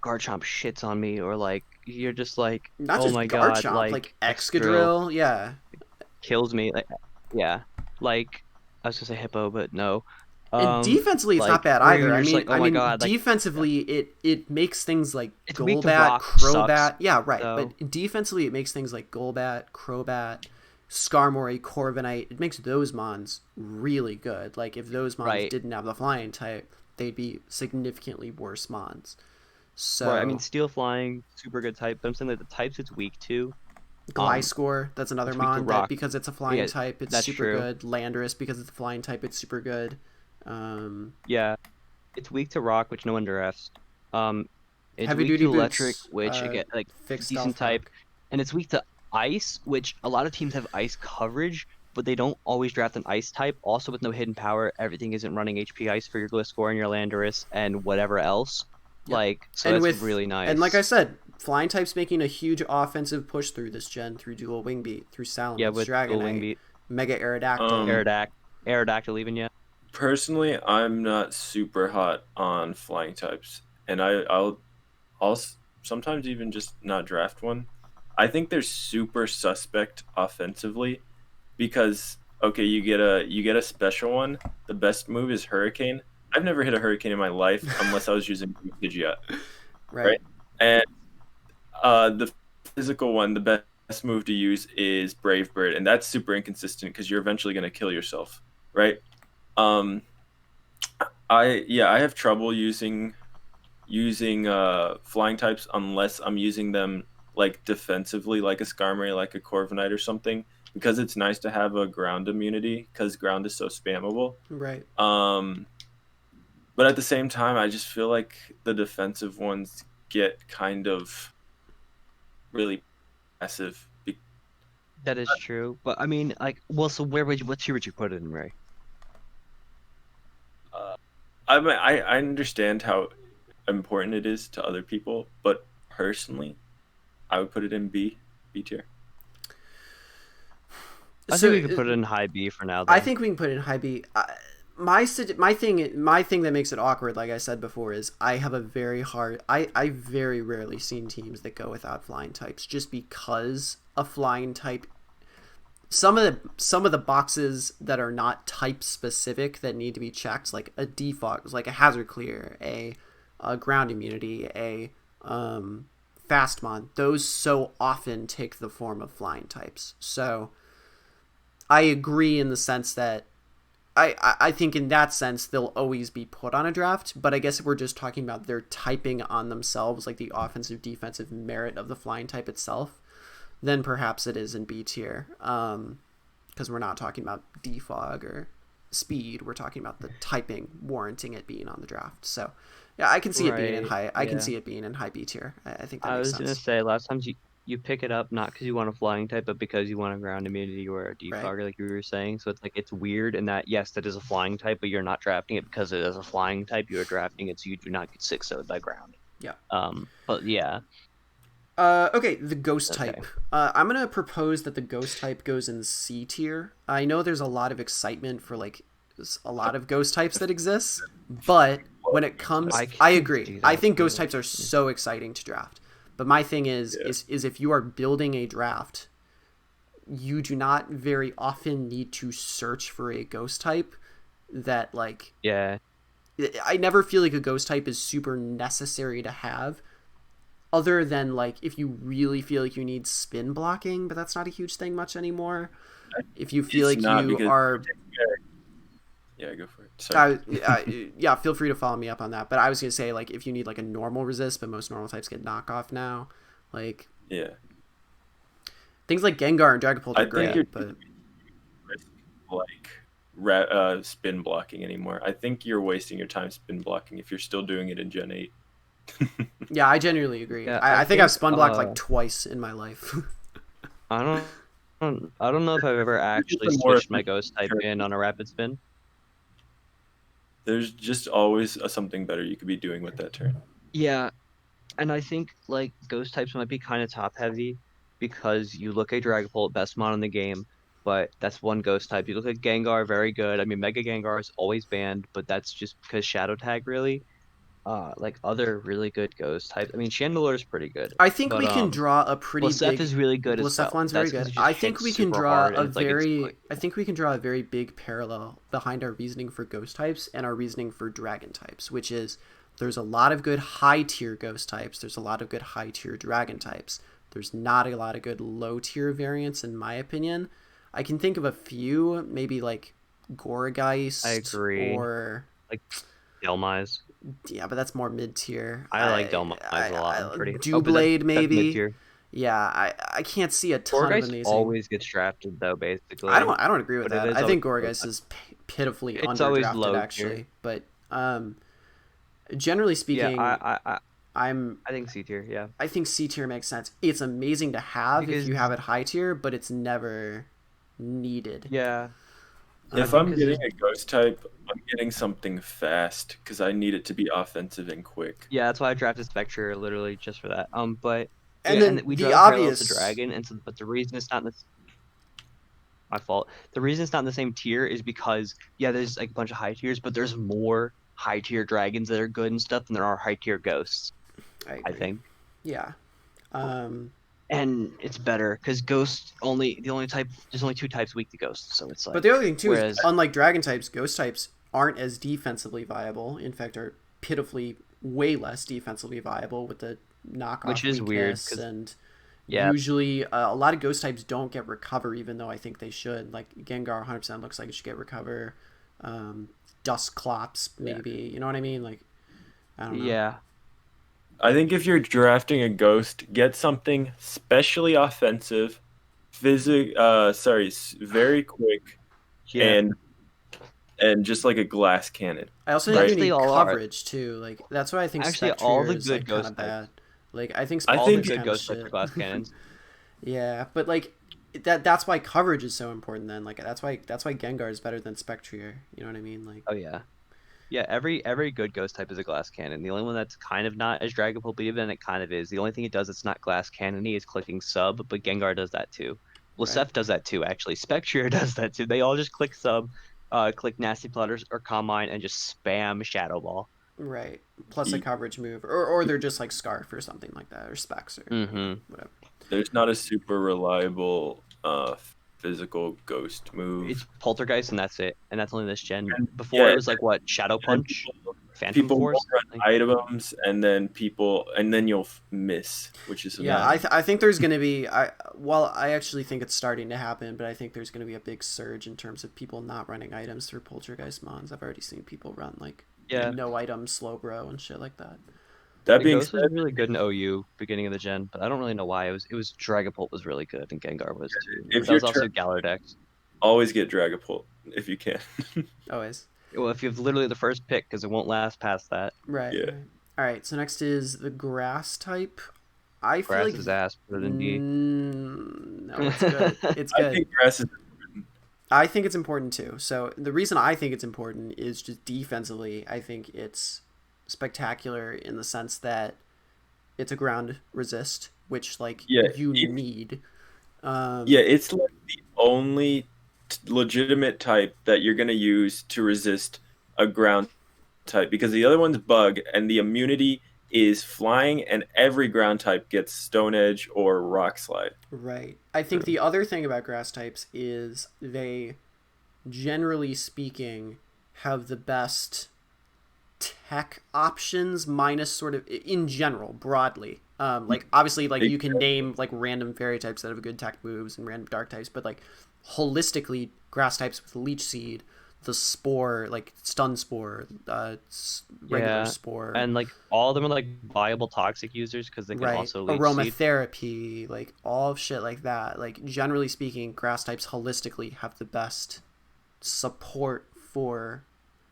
Garchomp shits on me, or like you're just like, not oh just my Garchomp, god, like Excadrill, yeah, kills me. Like, like I was gonna say Hippo, but no. And defensively, it's not bad either. I mean, God, defensively, it makes things like Golbat, Crobat. Yeah, right. So. But defensively, it makes things like Golbat, Crobat, Skarmory, Corviknight. It makes those mons really good. Like, if those mons didn't have the flying type, they'd be significantly worse mons. So I mean, Steel Flying, super good type. But I'm saying that the types it's weak to. Gliscor, that's another mon that because it's a flying type, it's super good. Landorus, because it's a flying type, it's super good. It's weak to rock, which no one drafts. It's heavy weak duty to electric, boots, which again, like decent type, and it's weak to ice, which a lot of teams have ice coverage, but they don't always draft an ice type. Also, with no hidden power, everything isn't running HP ice for your Gliscor and your Landorus and whatever else. Yep. So that's really and like I nice. said, flying types making a huge offensive push through this gen through dual wing beat, through Yeah, Salamence, with dual wing Dragonite, beat, Mega Aerodactyl. Aerodactyl even, yeah. Personally, I'm not super hot on flying types, and I'll sometimes even just not draft one. I think they're super suspect offensively because okay, you get a special one. The best move is Hurricane. I've never hit a Hurricane in my life unless I was using Pidgeot, Right. right? And the physical one, the best move to use is Brave Bird, and that's super inconsistent because you're eventually going to kill yourself, right? Um, I have trouble using flying types unless I'm using them like defensively, like a Skarmory, like a Corviknight or something, because it's nice to have a ground immunity because ground is so spammable. Right. But at the same time, I just feel like the defensive ones get kind of really passive. That is true. But I mean, like, well, so what tier would you put it in, Ray? I mean, I understand how important it is to other people, but personally, I would put it in B tier. I think we could put it in high B for now, I then. think we can put it in high B. My thing that makes it awkward, like I said before, is I have a very hard. I very rarely seen teams that go without flying types just because a flying type. Some of the boxes that are not type specific that need to be checked, like a defog, like a hazard clear, a ground immunity, a fastmon. Those so often take the form of flying types. So I agree in the sense that I think in that sense they'll always be put on a draft, but I guess if we're just talking about their typing on themselves, like the offensive defensive merit of the flying type itself, then perhaps it is in B tier. Because we're not talking about defog or speed, we're talking about the typing warranting it being on the draft. So yeah, I can see it being in high. I can see it being in high B tier. I think that I makes was sense. gonna say, last times you pick it up not because you want a flying type, but because you want a ground immunity or a defogger, Right. like you were saying. So it's like it's weird in that yes, that is a flying type, but you're not drafting it because it is a flying type. You are drafting it so you do not get 6-0'd by ground. Yeah. But yeah. Okay, the ghost Okay. type. I'm gonna propose that the ghost type goes in C tier. I know there's a lot of excitement for like a lot of ghost types that exist, but when it comes, I agree. I think ghost types are so exciting to draft. But my thing is if you are building a draft, you do not very often need to search for a ghost type that like. Yeah. I never feel like a ghost type is super necessary to have, other than like if you really feel like you need spin blocking, but that's not a huge thing much anymore. If you feel It's like not you because- are, Yeah, go for it. Sorry. yeah, feel free to follow me up on that. But I was gonna say like if you need like a normal resist, but most normal types get knockoff now, like Yeah. things like Gengar and Dragapult are great, you're but like spin blocking anymore. I think you're wasting your time spin blocking if you're still doing it in Gen 8. yeah, I genuinely agree. Yeah, I think I've spun blocked uh, like twice in my life. I don't know if I've ever actually the more switched my ghost type in on a rapid spin. There's just always something better you could be doing with that turn. Yeah, and I think like ghost types might be kind of top heavy because you look at Dragapult, best mon in the game, but that's one ghost type. You look at Gengar, very good. I mean, Mega Gengar is always banned, but that's just because Shadow Tag really. Like other really good ghost types. I mean, Chandelure is pretty good. I think but, we can draw a pretty Blisef big. is really good as well. Blacephalon's That's very 'cause good. it just I think hits we can super draw hard a and it's like it's very. like I think we can draw a very big parallel behind our reasoning for ghost types and our reasoning for dragon types, which is there's a lot of good high tier ghost types. There's a lot of good high tier dragon types. There's not a lot of good low tier variants, in my opinion. I can think of a few, maybe like Gourgeist. I agree. Or like Delmise. Yeah, but that's more mid tier. I like Delmise a lot. Dewblade maybe. Mid-tier. Yeah, I can't see a ton of amazing. Always gets drafted though, basically. I don't agree with that. I think Gourgeist is pitifully underdrafted actually. But generally speaking, yeah, I think C tier. Yeah, I think C tier makes sense. It's amazing to have if you have it high tier, but it's never needed. Yeah. I If think I'm 'cause getting there's- a ghost type, I'm getting something fast because I need it to be offensive and quick. yeah, that's why I drafted Spectre literally just for that. But And yeah, and then we the draft parallel to obvious, Dragon, and so but the reason it's not in the my fault. The reason it's not in the same tier is because yeah, there's like a bunch of high tiers, but there's more high tier dragons that are good and stuff than there are high tier ghosts, I I agree. think. Yeah. Um, And it's better because ghosts only the only type there's only two types weak to ghosts, so it's but like the other thing too is, whereas unlike dragon types, ghost types aren't as defensively viable. In fact, are pitifully way less defensively viable with the which knockoff is weird weakness, because and yeah, usually a lot of ghost types don't get recover, even though I think they should. Like Gengar, 100% looks like it should get recover. Um, Dusclops, Yeah. maybe. You know what I mean? Like, I don't know. yeah, I think if you're drafting a ghost, get something specially offensive, very quick, yeah. and just like a glass cannon. I also think you Right? Actually, need all are. coverage too. Like that's why I think Actually, all the Spectrier is good like kind ghost of types, bad. Like I think I all the Spectrier is think good kind of ghost types are shit. glass cannons. Yeah, but like that's why coverage is so important. Then like that's why Gengar is better than Spectrier. You know what I mean? Like Oh yeah. Yeah, every good ghost type is a glass cannon. The only one that's kind of not as draggable, but even it kind of is. The only thing it does that's not glass cannony is clicking sub, but Gengar does that too. right, Lasef does that too, actually. Spectrier does that too. They all just click sub, click Nasty Plotters or Calm Mind and just spam Shadow Ball. right. Plus a Y- coverage move, or they're just like Scarf or something like that, or Specs or Mm-hmm. whatever. There's not a super reliable physical ghost It's move. Poltergeist and that's it. And that's only this gen. And Before yeah, it was like what? Shadow and Punch? Phantom people Force? won't run Like, items, and then you'll miss, which is Yeah, yeah. annoying. I think there's gonna be I actually think it's starting to happen, but I think there's gonna be a big surge in terms of people not running items through Poltergeist mons. I've already seen people run like Yeah. no item slow bro and shit like that. That The being Ghost was said, really good in OU beginning of the gen, but I don't really know why. It was Dragapult was really good and Gengar was too. But if that your was also turn, Galar Dex. always get Dragapult if you can. Always. Well, if you have literally the first pick, because it won't last past that. Right, Yeah. right. All right. So next is the grass type. I feel Grass like is ass, put it in D. no, it's good. It's I good. think grass is I think it's important too. So the reason I think it's important is just defensively. I think it's spectacular in the sense that it's a ground resist, which like yeah, you it- need. yeah. It's like the only legitimate type that you're gonna use to resist a ground type because the other one's bug and the immunity is flying and every ground type gets stone edge or rock slide. Right. I think True. the other thing about grass types is they, generally speaking, have the best tech options minus sort of in general broadly like obviously like you can name like random fairy types that have good tech moves and random dark types, but like holistically grass types with leech seed, the spore like stun spore, regular Yeah. spore, And like all of them are like viable toxic users because they can right, also leech seed. aromatherapy, like all of shit like that. Like generally speaking, grass types holistically have the best support for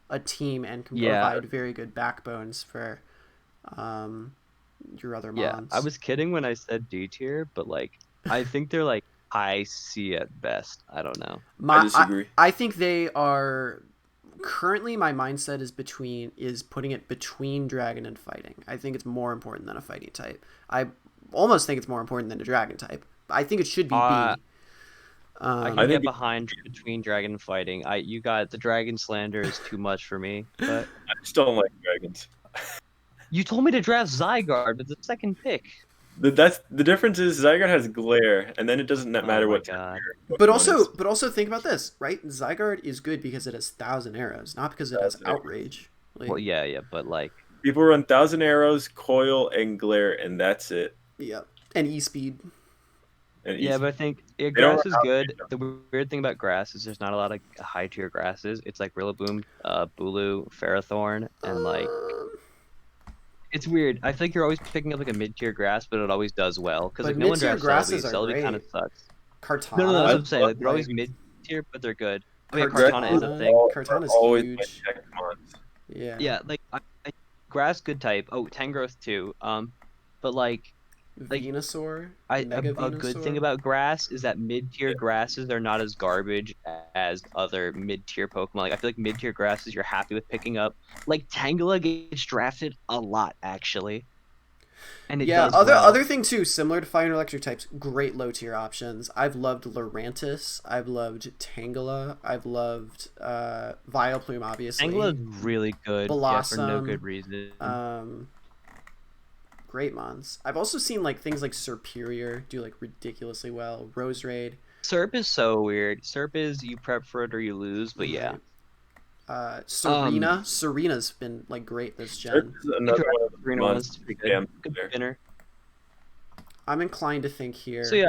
a team and can Yeah. provide very good backbones for um, your other Yeah. I mons. was kidding when I said D tier, but like I think they're like high C at best. I don't know. I My, disagree. I think they are currently my mindset is putting it between dragon and fighting. I think it's more important than a fighting type. I almost think it's more important than a dragon type. I think it should be Uh, B. I I can get think behind between dragon and fighting. You got the dragon slander is too much for me, but I just don't like dragons. you told me to draft Zygarde with the second pick. That's the difference is Zygarde has glare, and then it doesn't Oh matter my what god. But Pokemon is. also think about this, right? Zygarde is good because it has 1,000 arrows, not because it has outrage. Well, Like, yeah, but like, People run Thousand Arrows, Coil, and Glare, and that's it. yeah, and E speed. And yeah, easy. but I think yeah, They don't grass is run good. The weird thing about grass is there's not a lot of high tier grasses. It's like Rillaboom, Bulu, Ferrothorn, and like Um, it's weird. I feel like you're always picking up like a mid tier grass, but it always does well because but like no one mid-tier drafts Celebi. grasses are Celebi kind great. of sucks. No, that's Cartana, what I'm saying. Like they're always like mid tier, but they're good. Oh yeah, Kartana is a Grasses thing. are Kartana's always my huge. tech mons. Yeah, Yeah, like grass good type. Oh, Tangrowth too. But like like Venusaur, I Mega a good thing Venusaur. about grass is that mid-tier Yeah. grasses are not as garbage as other mid-tier Pokemon. Like I feel like mid-tier grasses you're happy with picking up. Like Tangela gets drafted a lot actually, and it Yeah, does other well. thing too, similar to Fire and Electric types, great low tier options. I've loved Lurantis, I've loved Tangela, I've loved Vileplume, Tangela obviously, is really good, yeah, for no good Blossom, reason. um, great mons. I've also seen like things like Serperior do like ridiculously well. Roserade, Serp is so weird. Serp is you prep for it or you lose, but yeah. right? Um, Serena's been like great this Surf gen. is another one of the Arena months. one's pretty good. Damn Good there. spinner. I'm inclined to think So here. yeah,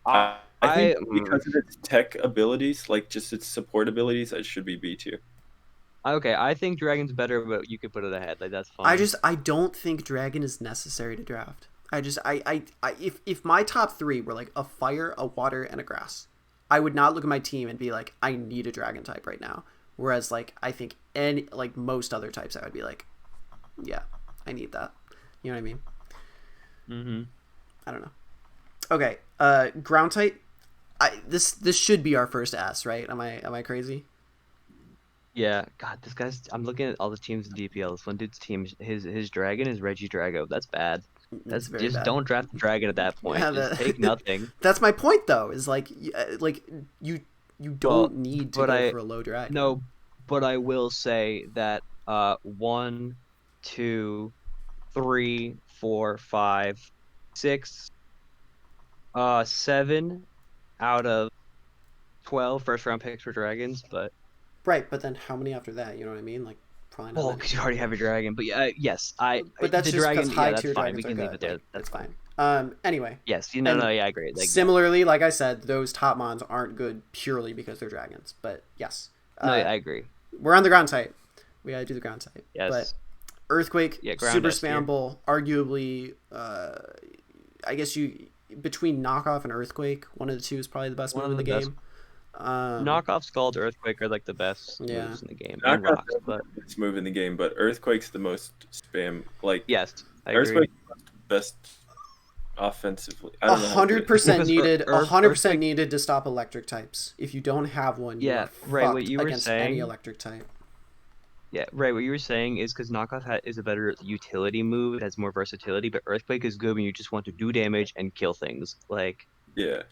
I think I because of its tech abilities, like just its support abilities, it should be B tier. okay. I think Dragon's better, but you could put it ahead. Like that's I fine. just I don't think Dragon is necessary to draft. I just I if my top three were like a fire, a water, and a grass, I would not look at my team and be like, I need a dragon type right now. Whereas like I think any like most other types I would be like, yeah, I need that. You know what I mean? Mm-hmm. I don't know. Okay, ground type. This should be our first ass, right? Am I crazy? Yeah. God, this guy's. I'm looking at all the teams in DPL. This one dude's team, his dragon is Reggie Drago. That's bad. It's That's very just bad. don't draft the dragon at that point. Yeah, Just take nothing. that's my point though. Is like you you Well, don't need to but go I for a low dragon. no, but I will say that one, two, three, four, five, six, seven out of 12 first round picks for dragons, but Right, but then how many after that? You know what I mean? Like probably not well, many. because you already have your dragon. But yeah, yes, But that's the just because dragon. Yeah, high that's tier fine. We dragons are can leave good. it there. Like That's it's fine. fine. Anyway, Yes, you know, and no, yeah, I agree. Like, yeah, similarly, like I said, those top mons aren't good purely because they're dragons. But yes, no, yeah, I agree. we're on the ground type. We gotta do the ground type. But Yes, earthquake, yeah, ground super S tier. spammable. Arguably, I guess you between knockoff and earthquake, one of the two is probably the best One move of in the the best game. Um, knockoff Scald Earthquake are like the best yeah, moves in the game, and Knockoff rocks. is But the best move in the game, but Earthquake's the most spam. Like yes, I agree. Earthquake's the best offensively. I a don't know how to put hundred it. percent Because needed. Earthquake, Needed to stop electric types. If you don't have one, you are yeah, right. What fucked you were against any saying, electric type. yeah, right. What you were saying is because is a better utility move. It has more versatility, but Earthquake is good when you just want to do damage and kill things. Like, Yeah.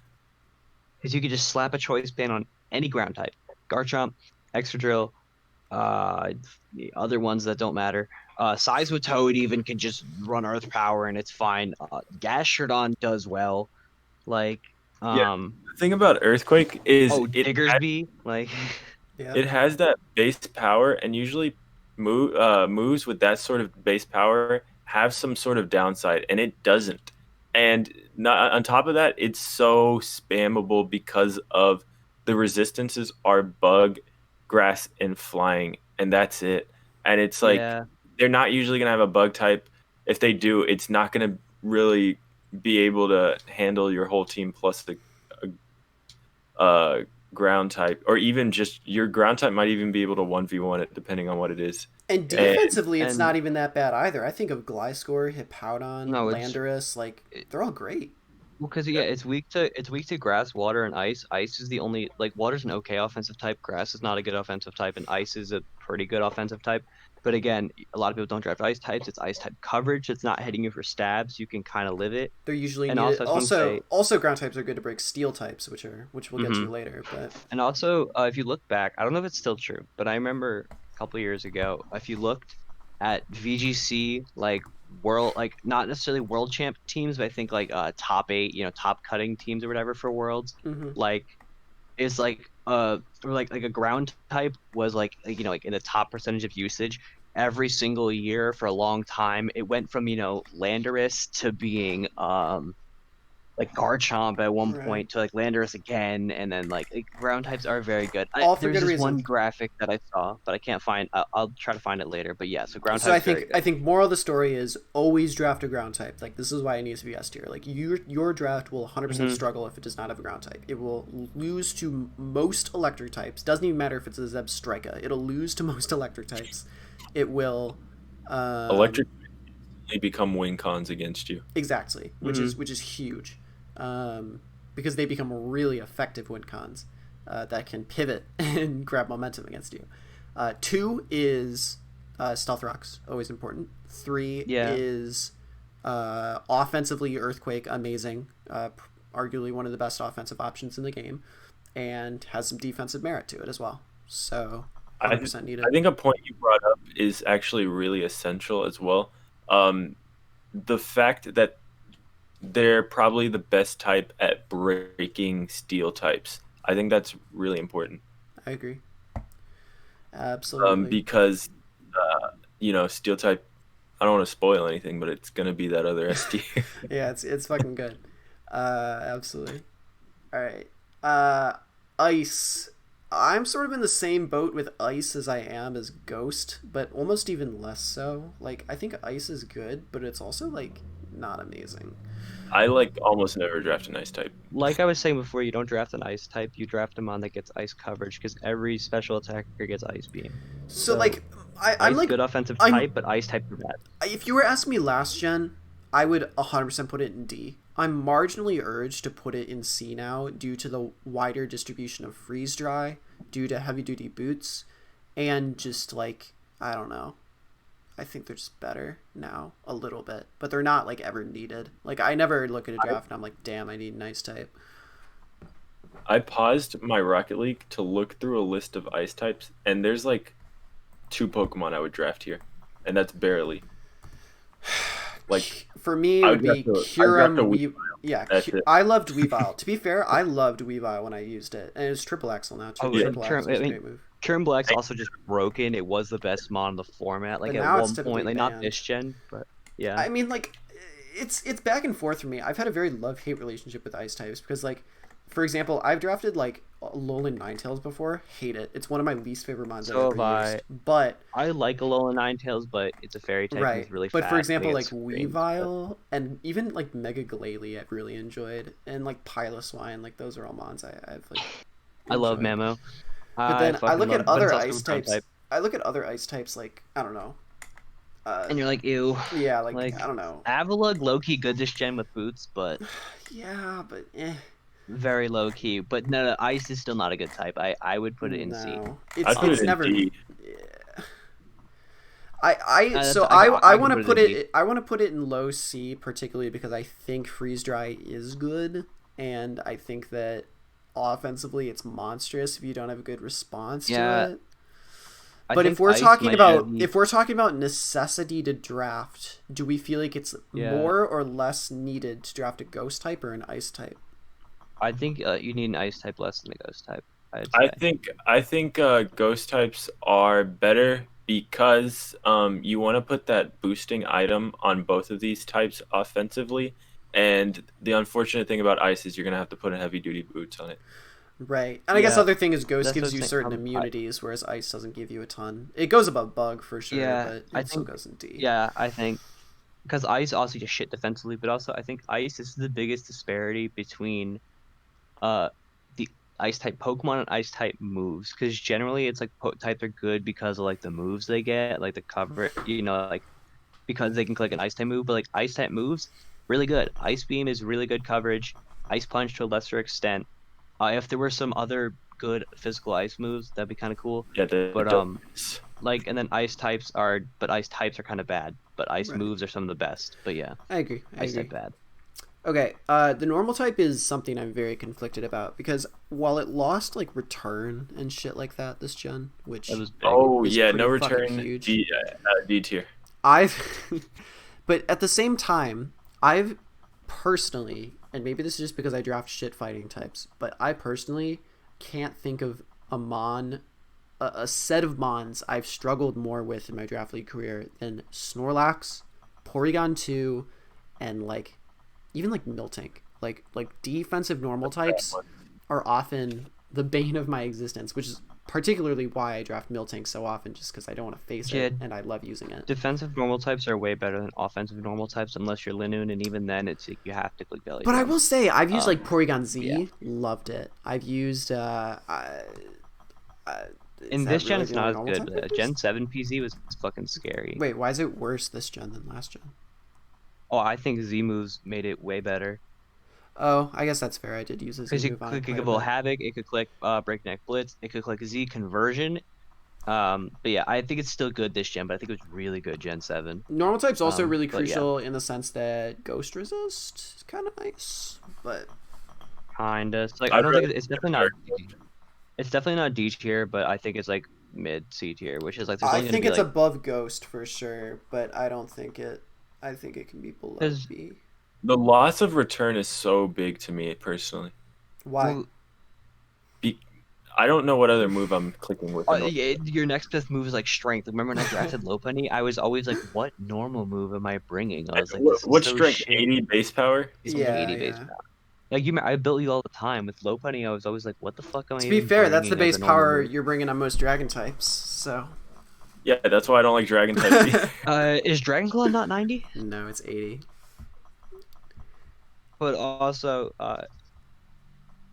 because you could just slap a choice band on any ground type, Garchomp, Excadrill, the other ones that don't matter. Size with Toad even can just run Earth Power and it's fine. Gastrodon does well. Like, Yeah. The thing about Earthquake is oh, Diggersby, like, Yeah, it has that base power, and usually moves with that sort of base power have some sort of downside, and it doesn't. And not, on top of that, it's so spammable because of the resistances are bug, grass, and flying, and that's it. And it's like yeah, they're not usually gonna have a bug type. If they do, it's not gonna really be able to handle your whole team plus uh, ground type, or even just your ground type might even be able to 1v1 it depending on what it is. and yeah, And defensively, it's and not even that bad either. I think of Gliscor, Hippowdon, no, Landorus. Like they're all great. well, because yeah, it's weak to grass, water, and ice. Ice is the only like water's an okay offensive type. Grass is not a good offensive type, and ice is a pretty good offensive type. But again, a lot of people don't draft ice types. It's ice type coverage. It's not hitting you for stabs. You can kind of live it. They're usually And needed. also, I just want to say, Also ground types are good to break steel types, which we'll get to hmm later. But and also, if you look back, I don't know if it's still true, but I remember a couple years ago, if you looked at VGC, like world, like not necessarily world champ teams, but I think like top eight, top cutting teams or whatever for worlds, mm-hmm. like is like or like a ground type was like in the top percentage of usage every single year for a long time. It went from Landorus to being like Garchomp at one Right, point to like Landorus again, and then like ground types are very good. all for There's good this reason. one graphic that I saw, but I can't find. I'll try to find it later. But yeah, so ground So I types very think I good. think moral of the story is always draft a ground type. Like this is why it needs to be S tier. Like your draft will 100% Hmm. struggle if it does not have a ground type. It will lose to most electric types. Doesn't even matter if it's a Zebstrika. It'll lose to most electric types. It will. Um, electric instantly become win cons against you. Exactly, which is huge, because they become really effective win cons that can pivot and grab momentum against you. 2 is stealth rocks, always important. 3 Yeah. is offensively earthquake, amazing, arguably one of the best offensive options in the game, and has some defensive merit to it as well. So 100% needed. I think a point you brought up is actually really essential as well. The fact that they're probably the best type at breaking steel types. I think that's really important. I agree. Absolutely. Because steel type. I don't want to spoil anything, but it's gonna be that other SD. Yeah, it's fucking good. Absolutely. All right. Ice. I'm sort of in the same boat with Ice as I am as Ghost, but almost even less so. Like, I think Ice is good, but it's also like not amazing. I almost never draft an ice type. Like I was saying before, you don't draft an ice type. You draft a mon that gets ice coverage because every special attacker gets ice beam. So like, I'm ice like good offensive I'm- type, but ice type are bad. if you were asking me last gen, I would 100% put it in D. I'm marginally urged to put it in C now due to the wider distribution of freeze dry, due to heavy duty boots, and just like, I don't know. I think they're just better now a little bit, but they're not like ever needed. Like, I never look at a draft and I'm like, damn, I need an ice type. I paused my Rocket League to look through a list of ice types, and there's like 2 Pokemon I would draft here, and that's barely. Like, for me, it would be Kyurem. Yeah, I loved Weavile. To be fair, I loved Weavile when I used it, and it was triple axle now too. Oh, yeah. Triple axle is a great move. Current Black's also just broken. It was the best mon in the format. Like But at now it's one typically point, like not banned. this gen, but yeah. I mean, like, it's back and forth for me. I've had a very love-hate relationship with ice types because, like, for example, I've drafted like Alolan Ninetales before. Hate it. It's one of my least favorite mons So I've ever used. have But I like Alolan Ninetales, but it's a fairy type. And right, it's really but fast. for example, and like it screams, Weavile and even like Mega Glalie, I've really enjoyed, and like Piloswine, like those are all mons I've like. I love enjoyed. Mamo. But then I fucking look love at it, but other it's also ice a ground types. type. I look at other ice types like, I don't know. And you're like, ew. Yeah, like Like, I don't know. Avalugg low-key good this gen with boots, but Yeah, but very low-key. But no, ice is still not a good type. I would put it in C. no, I put it's it in never. D. Yeah. I so I I can want to put put it in it. I want to put it in low C, particularly because I think freeze dry is good, and I think that offensively it's monstrous if you don't have a good response Yeah. to it. I But think if we're ice talking might about be- necessity to draft, do we feel like it's Yeah. more or less needed to draft a ghost type or an ice type? I think you need an ice type less than a ghost type. I'd I say. think ghost types are better because you want to put that boosting item on both of these types offensively, and the unfortunate thing about ice is you're gonna have to put a heavy duty boots on it. Right. And I guess Yeah, other thing is ghost that's gives what you I'm saying. certain immunities, whereas ice doesn't give you a ton. It goes above bug for sure, Yeah, but I it still think- goes in D. Yeah, I think because ice also just shit defensively, but also I think ice is the biggest disparity between the ice type Pokemon and ice type moves. Because generally it's like types are good because of like the moves they get, like the cover, like because they can click an ice type move. But like ice type moves, really good. Ice Beam is really good coverage. Ice Punch to a lesser extent. If there were some other good physical ice moves, that'd be kind of cool. Yeah, But like, and then ice types are kind of bad. But ice Right. moves are some of the best. But yeah, I agree. ice type bad. Okay, the normal type is something I'm very conflicted about because while it lost like return and shit like that this gen, which That was big. Oh is yeah, pretty no fucking return. huge. D tier. I've but at the same time, I've personally, and maybe this is just because I draft shit fighting types, but I personally can't think of a set of mons I've struggled more with in my draft league career than Snorlax, Porygon 2, and like even like Miltank. Like defensive normal types are often the bane of my existence, which is particularly why I draft Miltank so often, just because I don't want to face it and I love using it. Defensive normal types are way better than offensive normal types, unless you're Linoon, and even then, it's you have to click Belly. But I Drum. will say I've used like Porygon Z, yeah. loved it. I've used In this gen, it's not as good. But Gen 7 PZ was fucking scary. wait, why is it worse this gen than last gen? Oh, I think Z moves made it way better. Oh, I guess that's fair. I did use a Z Because you move on could it click quite a Gible bit. Havoc, it could click Breakneck Blitz, it could click Z Conversion. But yeah, I think it's still good this gen, but I think it was really good Gen 7. Normal type's also really But yeah, crucial in the sense that ghost resist is kind of nice, but kinda. It's like I I don't think really it's definitely not. It's definitely not D tier, but I think it's like mid C tier, which is like there's I only gonna think be it's like above ghost for sure. But I don't think it. I think it can be below because B. The loss of return is so big to me personally. Why? well, Be- I don't know what other move I'm clicking with. yeah, your next best move is like strength. Remember when I drafted low penny, I was always like, what normal move am I bringing? I was like, this is What so strength? shit. 80 base power? It's only Yeah, 80 base yeah. power. Like I built you all the time with low penny. I was always like, what the fuck am I To be even fair, that's the bringing as base a normal power move? you're bringing on most dragon types. So Yeah, that's why I don't like dragon types. Is Dragonclaw not 90? no, it's 80. But also,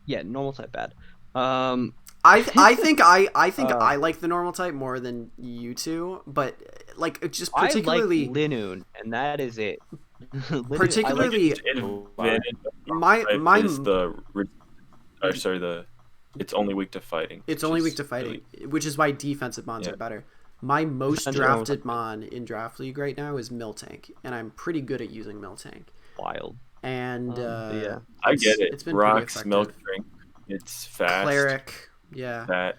yeah, normal type bad. Um, I think uh, I like the normal type more than you two, but like it's just I like particularly Linoon, and that is it. Linoon, I like particularly a lot. Advantage of my type my is it's only weak to fighting. it's which only is weak to fighting, really- which is why defensive mons yeah. are better. My most Defensive normal drafted type mon in draft league right now is Miltank, and I'm pretty good at using Miltank. wild. And But yeah, I get it. It's been pretty Rocks, milk effective. drink. It's fast. Cleric, yeah. That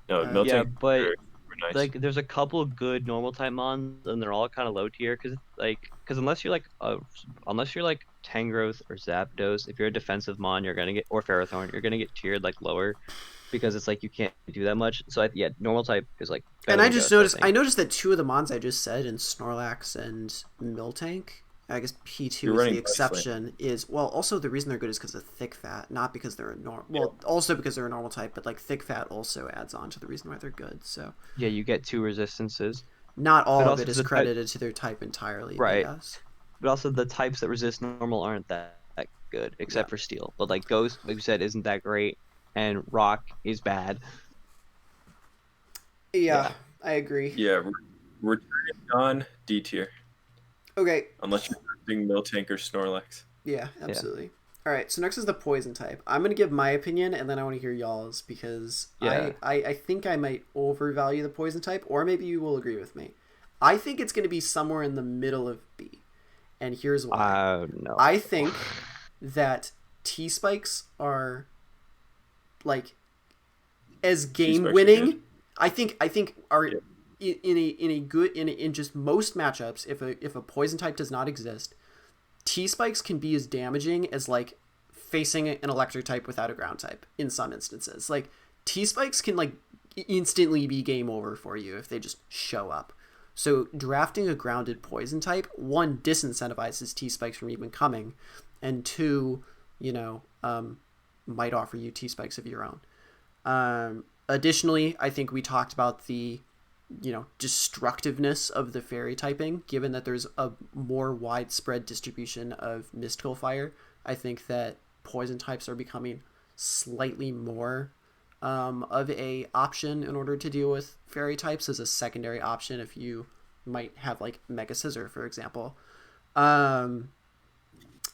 no, milk yeah, drink but are super nice. like there's a couple good normal type mons, and they're all kind of low tier because unless you're like Tangrowth or Zapdos, if you're a defensive mon, you're gonna get or Ferrothorn, you're gonna get tiered like lower because it's like you can't do that much. So yeah, normal type is like And better I than just Ghost, I noticed think. that two of the mons I just said in Snorlax and Miltank, I guess P2 You're is running the exception, is well also the reason they're good is because of thick fat, not because they're a normal well, also because they're a normal type, but like thick fat also adds on to the reason why they're good. So Yeah, you get 2 resistances, not but all of also it is credited to their type entirely, but right, yes. but also the types that resist normal aren't that good, Yeah. except for Steel. But like Ghost, like you said, isn't that great, and Rock is bad. Yeah, I agree. Yeah, return on D tier Okay. unless you're using Miltank or Snorlax. Yeah, absolutely. All right, so next is the poison type. I'm going to give my opinion, and then I want to hear y'all's, because Yeah. I think I might overvalue the poison type, or maybe you will agree with me. I think it's going to be somewhere in the middle of B, and here's why. No. I think that T-spikes are, like, as game T-spikes are winning. good. I think are Yeah. in just most matchups, if a poison type does not exist, T-spikes can be as damaging as like facing an electric type without a ground type in some instances. Like T-spikes can like instantly be game over for you if they just show up. So drafting a grounded poison type, one, disincentivizes T-spikes from even coming, and two, might offer you T-spikes of your own. Additionally, I think we talked about the destructiveness of the fairy typing, given that there's a more widespread distribution of mystical fire. I think that poison types are becoming slightly more of a option in order to deal with fairy types as a secondary option if you might have like Mega Scissor, for example.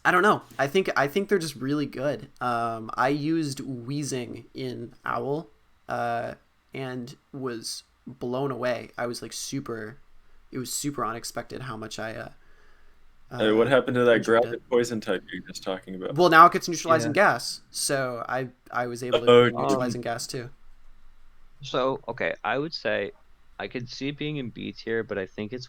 I don't know. I think they're just really good. I used Wheezing in Owl, and was blown away. I was like it was super unexpected how much I Hey, what happened to that enjoyed grounded it. poison type you were just talking about? Well, now it gets neutralizing Yeah. gas, so I was able to Oh, get neutralizing gas too. So, okay, I would say I could see it being in B tier, but I think it's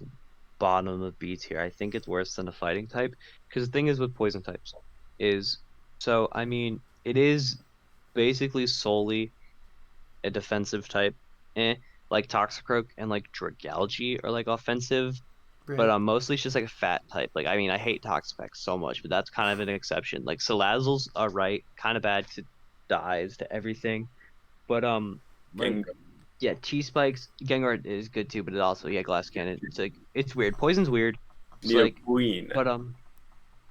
bottom of B tier. I think it's worse than a fighting type. Because the thing is with poison types is, so I mean, it is basically solely a defensive type. Like Toxicroak and like Dragalge are like offensive, but Right. mostly it's just like a fat type. Like I mean, I hate Toxapex so much, but that's kind of an exception. Like Salazzle's are right, kind of bad to dies to everything. But like Gengar. yeah, T-Spikes, Gengar is good too, but it also Glass Cannon. It's like it's weird. Poison's weird. It's Need a like queen. but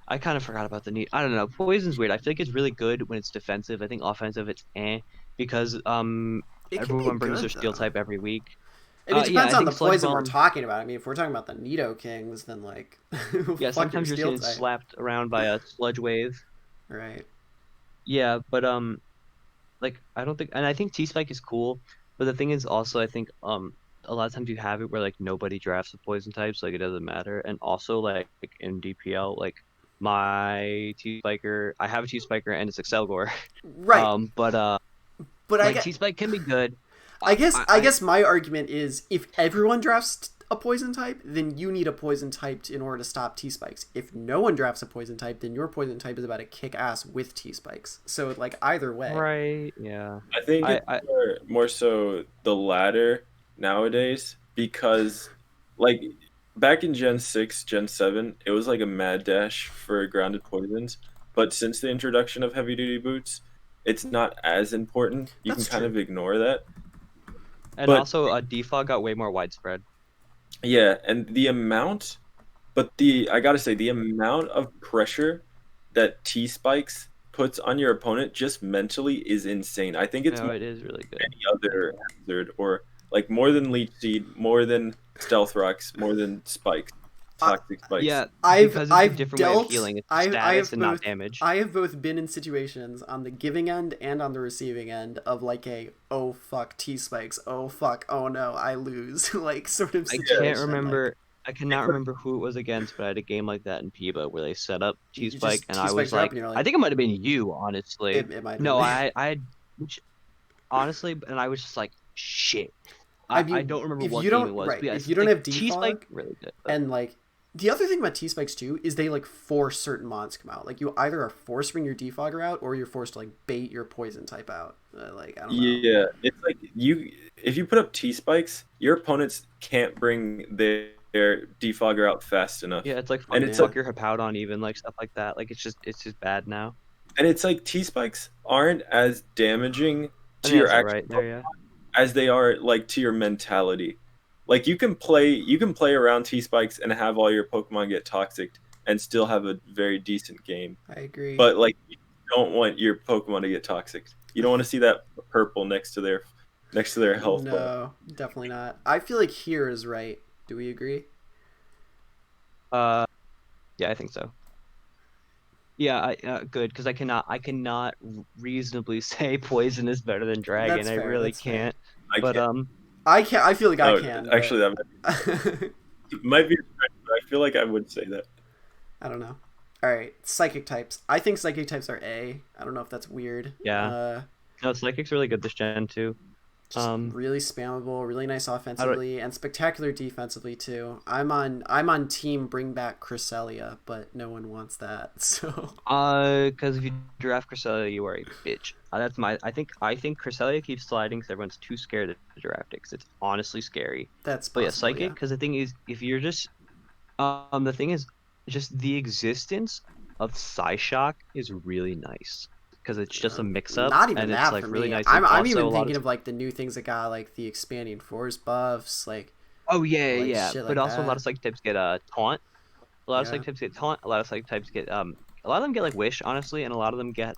I kind of forgot about the need. I don't know. Poison's weird. I feel like it's really good when it's defensive. I think offensive it's because It can be everyone brings their good steel though. type every week. And it Yeah, depends I on the think Sludge poison we're Bomb. talking about. I mean, if we're talking about the Nido Kings, then like, Yeah, fuck your sometimes you're steel getting type. slapped around by a Sludge Wave. Right. Yeah, but like I don't think, and I think T Spike is cool, but the thing is also I think a lot of times you have it where like nobody drafts the poison types, like it doesn't matter, and also like in DPL, like my T Spiker, I have a T Spiker and it's Excelgor, Right. but But I like get. T Spike can be good. I I, guess I, I I guess my argument is if everyone drafts a poison type, then you need a poison type in order to stop T spikes. If no one drafts a poison type, then your poison type is about to kick ass with T spikes. So like either way. right, yeah, I think it's I more so the latter nowadays because, like, back in Gen 6, Gen 7, it was like a mad dash for grounded poisons. But since the introduction of heavy duty boots, it's not as important. You can That's kind true. of ignore that. and But also defog got way more widespread. yeah, and I gotta say, the amount of pressure that T spikes puts on your opponent just mentally is insane. I think it's No, it is really good. any other hazard or like more than leech seed, more than stealth rocks, more than spikes, I, toxic spikes. Yeah, I've because it's a I've different way of dealt healing. It's I status have and not both damage. I have both been in situations on the giving end and on the receiving end of like a oh fuck T spikes, oh fuck, oh no, I lose like sort of I situation. can't remember. I cannot remember who it was against, but I had a game like that in PIBA where they set up T You Spike, just and T I was spikes are up like, and you're I like think it might have been you, honestly. it might have been No, me. I had, which honestly, and I was just like, shit. I I mean, don't remember if what you game it don't was, but yeah, if it's you don't like have T Spike, defog really good. But and like the other thing about T spikes too is they like force certain mons to come out. Like you either are forced to bring your defogger out or you're forced to like bait your poison type out. Like I don't know. Yeah, it's like if you put up T spikes, your opponents can't bring their defogger out fast enough. yeah, it's like And fuck, it's Yeah. fuck your Hippowdon, even like stuff like that. Like it's just bad now. like T spikes aren't as damaging I to think your that's all actual right there, yeah. as they are like to your mentality. Like you can play around T spikes and have all your Pokemon get toxic and still have a very decent game. I agree. But like you don't want your Pokemon to get toxic. You don't want to see that purple next to their health bar. No, definitely not. I feel like here is right. Do we agree? Uh, yeah, I think so. Yeah, good because I cannot reasonably say poison is better than dragon. That's I fair. really That's fair. can't. I But can't. I can't. I feel like I Oh, can. actually, that But... might be a stretch, but I feel like I would say that. I don't know. All right, psychic types. I think psychic types are A. I don't know if that's weird. yeah, no, Psychic's really good this gen too. Just really spammable, really nice I don't. offensively, and spectacular defensively too. I'm on team bring back Cresselia, but no one wants that. So Because if you draft Cresselia, you are a bitch. That's my. I think Cresselia keeps sliding because everyone's too scared to draft it because it's honestly scary. that's But yeah, possible. Psychic. Yeah. Because the thing is, if you're just the thing is, just the existence of Psyshock is really nice because it's just a mix-up Not even and it's that like for really me. nice. I'm And I'm also even a lot thinking of of like the new things that got like the expanding force buffs, like oh yeah, like yeah. shit But like also a lot that. of psychic types get taunt. A lot of Yeah. psychic types get taunt. A lot of psychic types get a lot of them get like wish honestly, and a lot of them get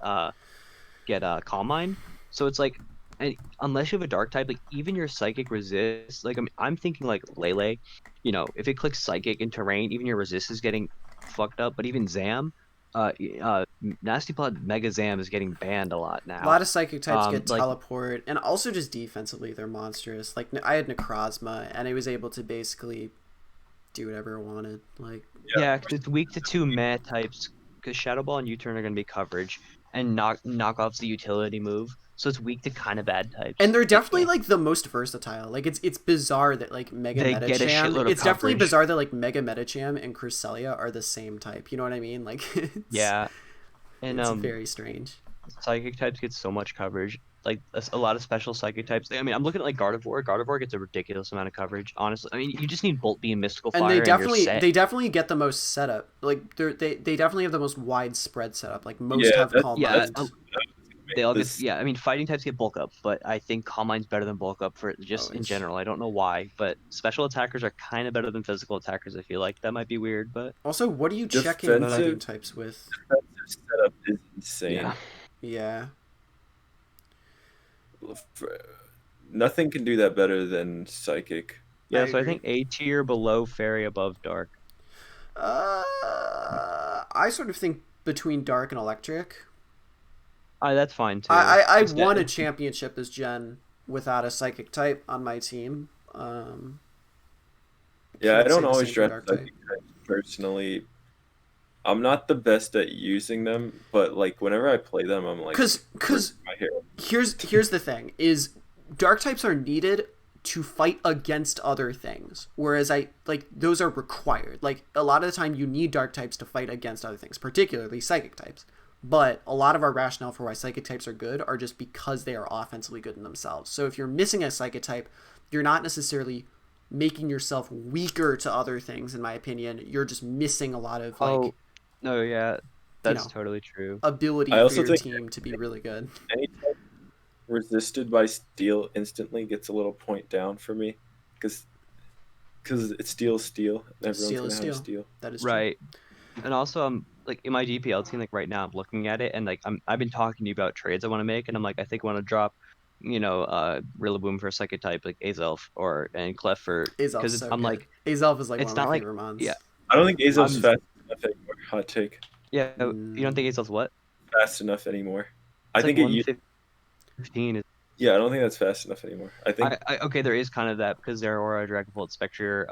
calm mind. So it's like, and unless you have a dark type, like even your psychic resist. Like I'm thinking like Lele, if it clicks psychic in terrain, even your resist is getting fucked up. But even Zam, Nasty Plot Mega Zam is getting banned a lot A now. lot of psychic types get Like teleport, and also just defensively, they're monstrous. Like I had Necrozma, and I was able to basically do whatever I wanted. Like yeah, 'cause it's weak to two meh types. Because Shadow Ball and U-turn are gonna be coverage, and knockoff's the utility move. So it's weak to kind of bad types. and they're Like definitely like the most versatile. Like it's bizarre that like Mega they get a Metacham. shitload of It's definitely coverage. bizarre that like Mega Metacham and Cresselia are the same type. You know what I mean? Like Yeah, and it's very strange. psychic types get so much coverage. Like a lot of special psychic types. I mean, I'm looking at like Gardevoir. Gardevoir gets a ridiculous amount of coverage. Honestly, I mean, you just need Bolt Beam, Mystical And Fire, and you're set. they definitely get the most setup. Like they definitely have the most widespread setup. Like most Yeah, have that's- Calm Yeah, Mind. they all get. This- Yeah, I mean, fighting types get bulk up, but I think Calm Mind's better than bulk up for just in Always. general. I don't know why, but special attackers are kind of better than physical attackers. I feel like that might be weird, but Also, what are you checking Defensive- fighting types with? defensive setup is insane. yeah. Yeah. nothing can do that better than Psychic. Yeah, I so I agree. think A tier below Fairy, above Dark. I sort of think between Dark and Electric. That's fine too. I It's won a championship this gen without a Psychic type on my team. Yeah, I Can't say don't the always same for draft Dark type. Psychic types personally. I'm not the best at using them, but like whenever I play them, I'm like, Cause my hero. here's the thing is Dark types are needed to fight against other things, whereas I like those are required. Like a lot of the time you need Dark types to fight against other things, particularly Psychic types. But a lot of our rationale for why Psychic types are good are just because they are offensively good in themselves. So if you're missing a Psychic type, you're not necessarily making yourself weaker to other things, in my opinion. You're just missing a lot of Oh, like, no, yeah, you that's know, totally true. ability I for also your think team to be really good. any type resisted by steel instantly gets a little point down for me, because it's steel, and everyone's Steel is gonna have steel. steel. That is true. Right. And also, I'm like in my DPL team, like right now, I'm looking at it, and like I've been talking to you about trades I want to make, and I'm like, I think I want to drop, Rillaboom for a Psychic type, like Azelf and Clef Azelf's because so I'm good. like, Azelf is like one it's of my not like, favorite yeah, mons. I don't think Azel's I'm, fast enough anymore. Hot take. yeah, you don't think Mm, Azelf's what? Fast enough anymore. I It's like think it. 115. Yeah, I don't think that's fast enough anymore. I think Okay, there is kind of that because there are Aura, Dragon Bolt, Spectre,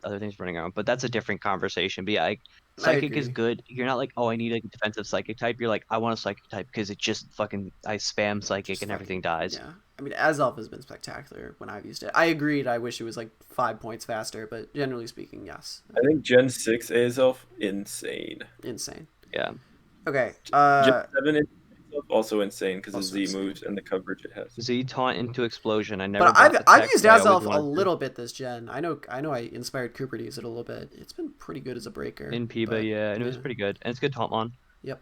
other things running around, but that's a different conversation. But yeah, I Psychic is agree. good. You're not like, oh, I need a defensive Psychic type. You're like, I want a Psychic type because it just fucking I spam Psychic Just and everything fucking dies. yeah. I mean, Azelf has been spectacular when I've used it. I agreed. I wish it was like 5 points faster, but generally speaking, yes, I think Gen 6 Azelf insane. insane. Yeah, Okay. Gen 7 Azelf also insane because of Also Z insane. moves and the coverage it has. Z taunt into Explosion. I never But bought the I've tech, used but I always Azelf a wanted to. little bit this gen. I inspired Cooper to use it a little bit. It's been pretty good as a breaker. In Piba, But yeah, and it was yeah. pretty good, and it's good Tauntmon. Yep.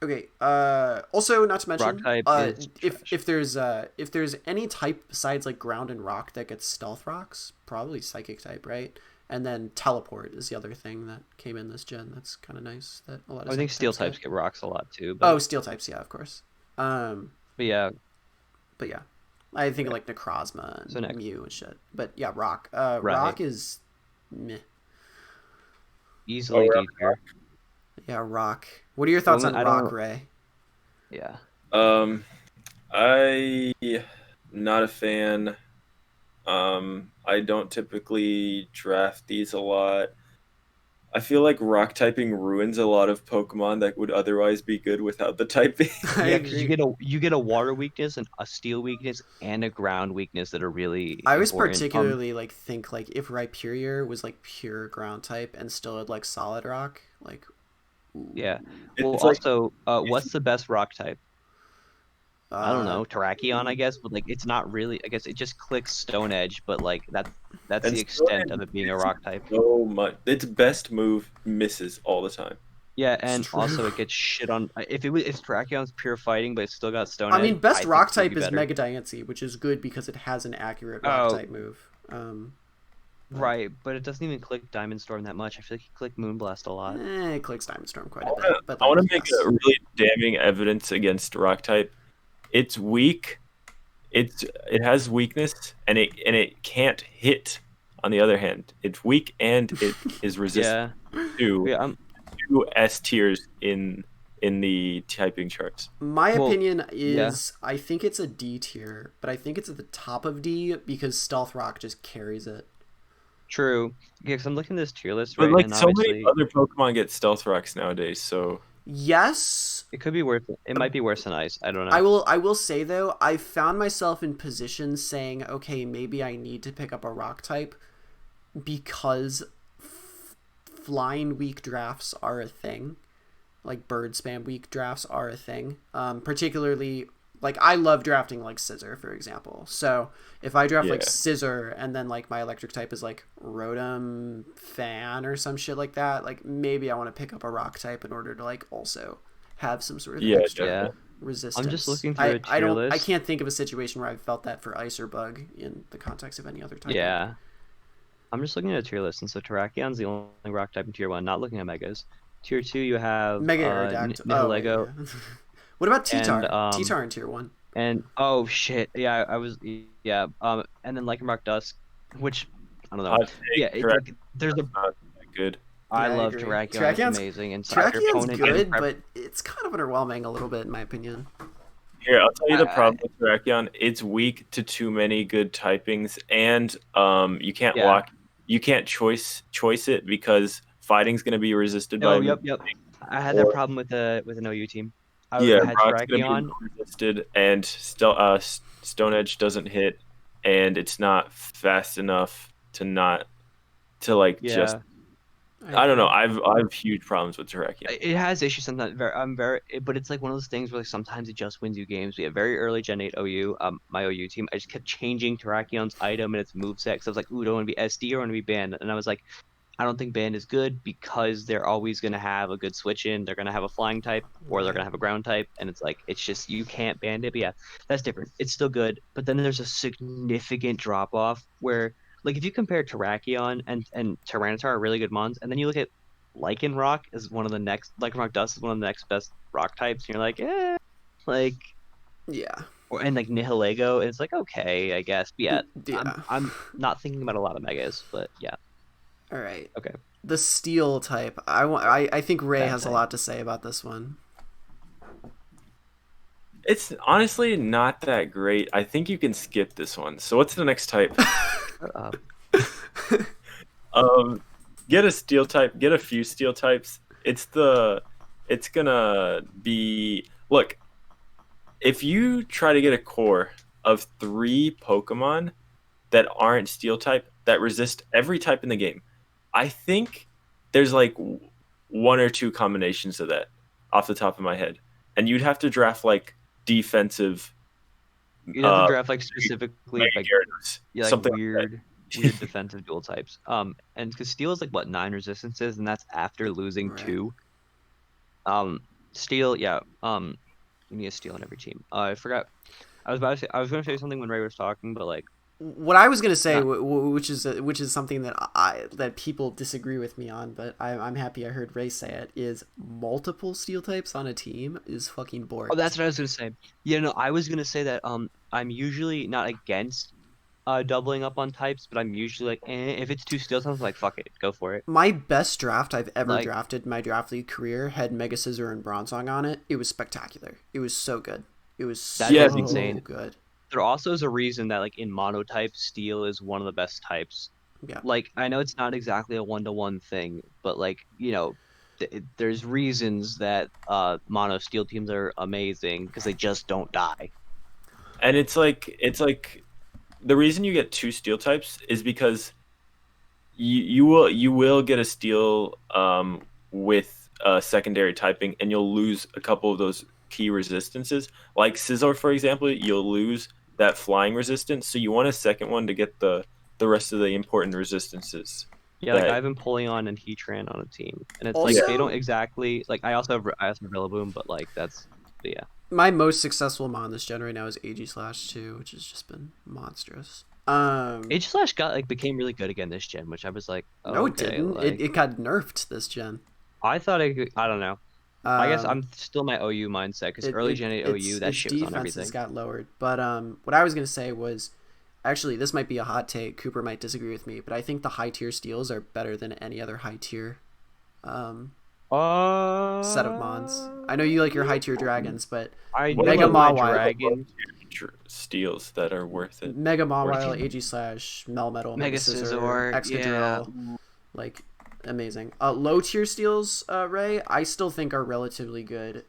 Okay. Also, not to Rock mention, type is trash. if there's any type besides like ground and rock that gets stealth rocks, probably psychic type, right? And then teleport is the other thing that came in this gen. That's kind of nice that a lot of I think psychic Steel types types get. get rocks a lot too, Oh, steel types, yeah, of course. Um, but yeah. but yeah, I think Yeah. like Necrozma So and next, Mew and shit. But yeah, rock. right, Rock is meh. Oh, easily D tier. Yeah, rock. What are your thoughts on I don't rock, know. Ray? Yeah. I not a fan. I don't typically draft these a lot. I feel like rock typing ruins a lot of Pokemon that would otherwise be good without the typing. I Yeah, because agree. you get a water weakness and a steel weakness and a ground weakness that are really I always important. particularly like think like if Rhyperior was like pure ground type and still had like solid rock, like Yeah. ooh, Well, It's like also, what's the best rock type? I don't uh, know, Terrakion, I guess, but like it's not really. I guess it just clicks Stone Edge, but like that's and the Stone extent Edge of it being a misses rock type. so much. Its best move misses all the time. Yeah, it's and true. also it gets shit on. If Terrakion's pure fighting, but it's still got Stone I Edge, mean, best I think rock it would be type is better. Mega Diancie, which is good because it has an accurate rock Oh, type move. But right, but it doesn't even click Diamond Storm that much. I feel like you click Moonblast a lot. it clicks Diamond Storm quite I a want bit, to but I want like to make yes, a really damning evidence against rock type. It's weak. It has weakness and it can't hit. On the other hand, it's weak and it is resistant Yeah, to yeah. two S tiers in the typing charts. my Well, opinion yeah, is I think it's a D tier, but I think it's at the top of D because Stealth Rock just carries it. true. Yeah, because I'm looking at this tier list, But right, like and so many obviously other Pokemon get Stealth Rocks nowadays, so Yes, it could be worth. It might be worse than Ice. I don't I know. will. I will say though, I found myself in positions saying, okay, maybe I need to pick up a rock type because flying weak drafts are a thing. Like bird spam weak drafts are a thing. Particularly, like I love drafting like Scissor, for example. So if I draft yeah. like Scissor and then like my electric type is like Rotom Fan or some shit like that, like maybe I want to pick up a rock type in order to like also have some sort of Yeah, extra Yeah, definitely. I'm just resistance. looking through a tier I list. can't think of a situation where I've felt that for ice or bug in the context of any other typing. Yeah, I'm just looking at a tier list, and so Terrakion's the only rock type in tier one. Not looking at Megas. Tier two, you have Mega Aerodactyl. Oh wait, Nihilego yeah. What about and T-Tar? T-Tar in tier 1. And oh shit, yeah, I was yeah. And then Lycanroc Dusk, which I don't know. Hot Yeah, take, it's like there's a. not that good. I Yeah, I love agree. Terrakion. It's Terrakion's amazing, and your Terrakion's opponent getting good, but it's kind of underwhelming a little bit in my opinion. Here, I'll tell you the I, problem with Terrakion. It's weak to too many good typings, and yeah. you can't choice it because fighting's going to be resisted by Oh, a move, yep, yep. I had that or problem with an OU team. yeah, I had rock's going to be Terrakion. resisted, and Stone Edge doesn't hit, and it's not fast enough to not to like just Yeah, I I don't know. agree. I've huge problems with Terrakion. it has issues sometimes. But it's like one of those things where like sometimes it just wins you games. We have very early Gen 8 OU, my OU team. I just kept changing Terrakion's item and its moveset because I was like, ooh, do I want to be SD or want to be banned? And I was like, I don't think band is good because they're always going to have a good switch in. They're going to have a flying type or they're Right. going to have a ground type. And it's like, it's just, you can't band it. But yeah, that's different. It's still good. But then there's a significant drop off where, like, if you compare Terrakion and Tyranitar are really good mons, and then you look at Lycanroc as one of the next, Lycanroc Dust is one of the next best rock types, and you're like, like, Yeah. and like Nihilego, it's like, okay, I guess. But yeah, Yeah. I'm not thinking about a lot of megas, but yeah, All right. okay. The steel type. I think Ray Bad has a type. lot to say about this one. It's honestly not that great. I think you can skip this one. So what's the next type? Shut up. Um, get a steel type. Get a few steel types. It's gonna be. Look, if you try to get a core of 3 Pokemon that aren't steel type that resist every type in the game, I think there's like one or two combinations of that off the top of my head, and you'd have to draft like defensive You'd have to uh draft like specifically Mega like Gyarados, yeah, like something like weird that. defensive dual types. And because steel is like what 9 resistances, and that's after losing Right. 2. Um, steel, yeah. You need a steel on every team. I forgot. I was going to say something when Ray was talking, but like What I was gonna say, not. which is something that people disagree with me on, but I'm happy I heard Ray say it, is multiple steel types on a team is fucking Oh, borked. that's what I was going to say. Yeah, no, I was going to say that I'm usually not against doubling up on types, but I'm usually like if it's 2 steel types, I'm like fuck it, go for it. My best draft I've ever Like drafted in my draft league career had Mega Scissor and Bronzong on it. It was spectacular. It was so good. It was that Yeah, is so insane. good. There also is a reason that like in monotype, steel is one of the best types. Yeah. Like I know it's not exactly a 1-to-1 thing, but like there's reasons that mono steel teams are amazing because they just don't die. and it's like the reason you get 2 steel types is because you will get a steel with secondary typing, and you'll lose a couple of those key resistances. Like Scizor, for example, you'll lose that flying resistance, so you want a second one to get the rest of the important resistances. Yeah, like I That have Empoleon and Heatran on a team, and it's like they don't Also, exactly like I also have Rillaboom, but like that's but yeah. my most successful mon this gen right now is AG/2, which has just been monstrous. Aegislash got like became really good again this gen, which I was like, oh, No, it okay, didn't. like It got nerfed this gen. I don't know. I guess Um, I'm still my OU mindset because early Gen 8 OU that its shit was on defenses everything. got lowered. But what I was gonna say was, actually, this might be a hot take. Cooper might disagree with me, but I think the high tier steals are better than any other high tier um, set of mons. I know you like your Yeah, high tier dragons, but I what do Mega like about my Mawile, dragon. steals that are worth it? Mega Worth Mawile, it. AG/, Melmetal, Mega Mega Scissor, Scizor, yeah. Excadrill, like amazing. Low tier steals, Ray, I still think are relatively good.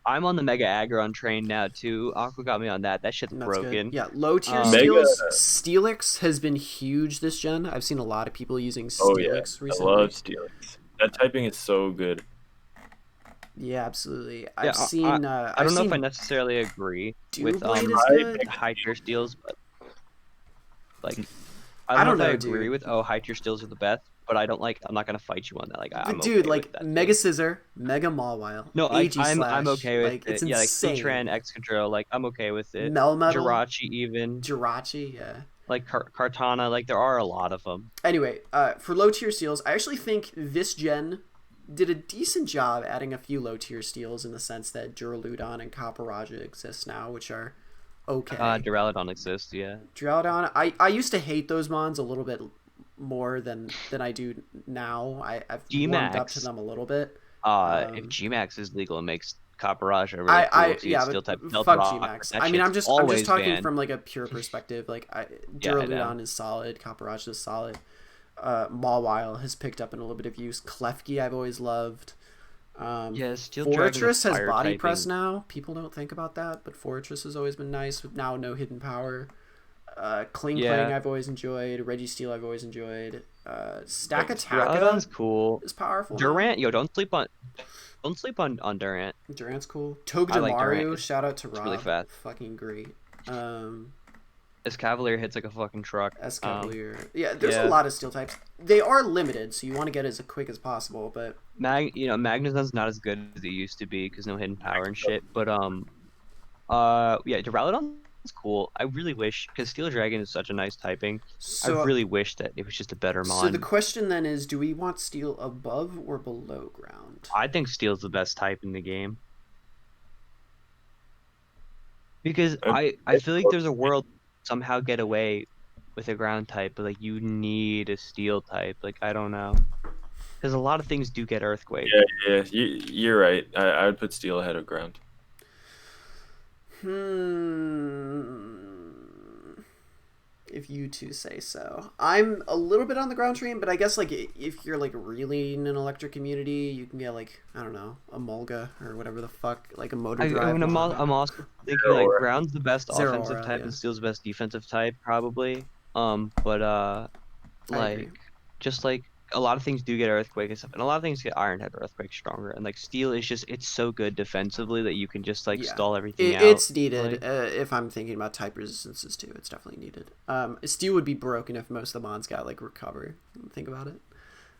I'm on the Mega Aggron train now too. Aqua got me on that. That shit's That's good. broken. Yeah, low tier Um, Mega. steals. Steelix has been huge this gen. I've seen a lot of people using Oh yeah, Steelix I love recently. steals. That typing is so good. Yeah, absolutely. yeah, I I've don't know if I seen necessarily agree with Doublade is good. Mega high tier steals, but like I I don't know don't if I know, agree dude. with high tier steals are the best, but I don't like I'm not gonna fight you on that. Like But I'm dude, okay with like that Mega too. Scissor, Mega Mawile, No, I'm AG/, okay with like it's it. Yeah, like insane. Heatran, Excadrill, like I'm okay with it. Melmetal, Jirachi even, Jirachi, yeah. like Kartana, like there are a lot of them. Anyway, for low tier steals, I actually think this gen did a decent job adding a few low tier steals in the sense that Duraludon and Copper exist now, which are okay. Duraludon exists, yeah. Duraludon, I used to hate those mons a little bit more than I do now. I've warmed up to Gmax. them a little bit. If Gmax is legal, it makes Copperajah really I cool. See, it's yeah, steel but type Stealth fuck Rock. Gmax. That I mean, shit's I'm just always talking banned. from like a pure perspective. Like Yeah, I know. Duraludon is solid, Copperajah is solid. Mawile has picked up in a little bit of use. Klefki I've always loved. Yeah, Steel Dragon's a Fortress has fire body press typing. now. People don't think about that, but Fortress has always been nice with now no hidden power. Kling Kling Yeah, I've always enjoyed. Registeel I've always enjoyed. Stack Duraludon's Attacka cool. is powerful now. Durant, yo, don't sleep on Durant. Durant's cool. I like Durant. Togedemaru, shout out to It's really Rob. fast. Fucking great. Um, His Cavalier hits like a fucking truck. Escavalier. Yeah, there's a Yeah, lot of steel types. They are limited, so you want to get as quick as possible, but Magnezon's not as good as it used to be because no hidden power and shit. But yeah, Duraludon's cool. I really wish because Steel Dragon is such a nice typing. I so really wish that it was just a better so the mon. question then is, do we want steel above or below ground? I think Steel's the best type in the game because I'm- I feel like there's a world somehow get away with a ground type, but like you need a Steel type. Like I don't know because a lot of things do get Earthquake. Yeah, you're right. I would put steel ahead of ground. If you two say so. I'm a little bit on the ground train, but I guess like if you're like really in an electric community, you can get like, I don't know, a Mulga or whatever the fuck, like a motor drive. I mean, one. I'm also thinking like Zeraora. ground's the best offensive Zeraora, type yeah. and Steel's the best defensive type probably. But I agree. like just like a lot of things do get Earthquake and stuff, and a lot of things get Iron Head or Earthquake stronger, and like Steel is just it's so good defensively that you can just like Yeah. stall everything out. It's needed. Like, If I'm thinking about type resistances too, it's definitely needed. Steel would be broken if most of the mons got like recover. Think about it.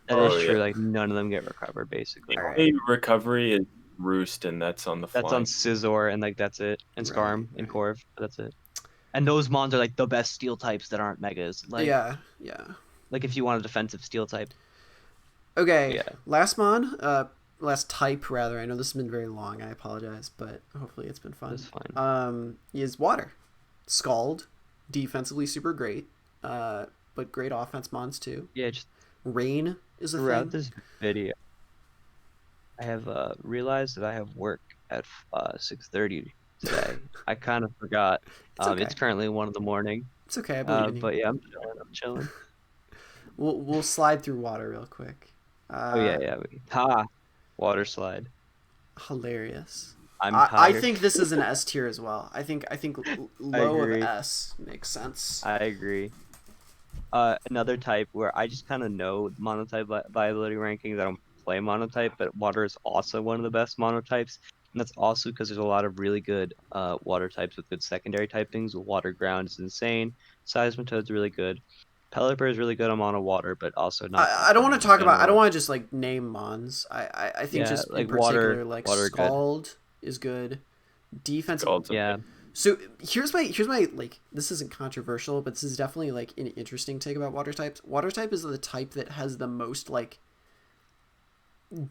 that Oh, is true. yeah. Like none of them get recovered basically. All right. Only recovery is Roost, and that's on the That's fly. on Scizor and like that's it, and Right, Skarm and right. Corv. That's it. And those mons are like the best Steel types that aren't megas. Like Yeah. like if you want a defensive Steel type. Okay. Yeah. Last mon. Last type rather. I know this has been very long. I apologize, but hopefully it's been fun. That's fine. Is water. Scald, defensively super great. But great offense mons too. Yeah, just Rain is a throughout thing. this video, I have realized that I have work at 6:30 today. I kind of forgot. It's okay. It's currently 1 in the morning. It's okay. I believe in you. But yeah, I'm chilling. We'll slide through water real quick. Oh yeah. Water slide. Hilarious. I'm I tired. think this is an S tier as well. I think low of agree. S makes sense. I agree. Another type where I just kind of know monotype viability rankings. I don't play monotype, but water is also one of the best monotypes. And that's also because there's a lot of really good water types with good secondary typings. Water ground is insane. Seismitoad's really good. Pelipper is really good on mono water, but also not. I don't want to talk about. I don't general. want to just like name mons. I think Yeah, just in like particular, like water good. Scald is good. Defensive. Scald's okay. Yeah, So here's my like, this isn't controversial, but this is definitely like an interesting take about water types. Water type is the type that has the most like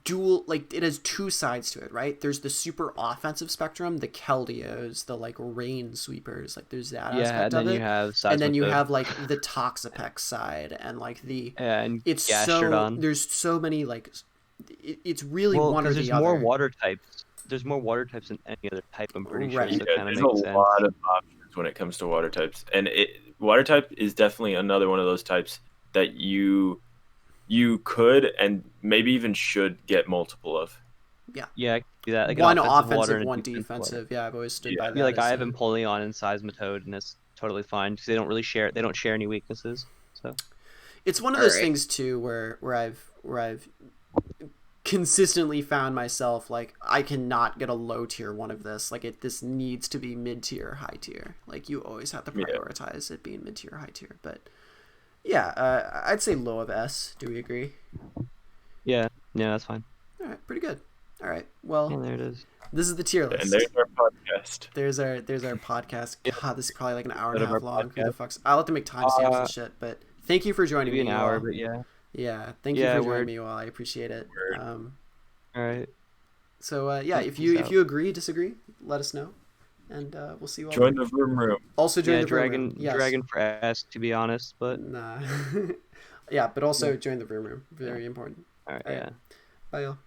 dual, like it has two sides to it, right? There's the super offensive spectrum, the Keldeos, the like rain sweepers, like there's that yeah, aspect and then of you it. have And then you Seismitoad. have like the Toxapex side and like the And it's so Gastrodon. there's so many like it's really Well, one or because the there's more other. water types. There's more water types than any other type. I'm pretty sure, Right. so it Yeah, kind of there's makes a sense. lot of options when it comes to water types, and water type is definitely another one of those types that you could and maybe even should get multiple of. Yeah, I can see that. Like an One offensive water offensive, and a one defensive water. defensive. Yeah, I've always stood Yeah. by I that. feel like I as have a- Empoleon and Seismitoad, and it's totally fine because they don't really share. They don't share any weaknesses. So It's one of those Alright. things too where I've consistently found myself like I cannot get a low tier one of this. Like this needs to be mid tier, high tier. Like you always have to Yeah. prioritize it being mid tier, high tier. But yeah, I'd say low of S. Do we agree? yeah, that's fine. All right, pretty good. All right, well, Yeah, there it is. this is the tier list. And there's our podcast. There's our podcast. God, this is probably like an hour and a Bit of half our long. Who the podcast. fuck's? I'll have to make timestamps Uh, and shit. But thank you for joining Maybe me. an you hour, all. but yeah. Yeah, thank you Yeah, for joining word. me, you all. I appreciate it. Word. Um, All right. so yeah, Peace if out. you agree, disagree, let us know. and we'll see you all Join there. the room. Also join Yeah, the Vroom Room. Yes. Dragon for S, to be honest, but Nah. Yeah, but also join the Vroom Room. yeah. Very important. All right, All right. yeah. Bye, y'all.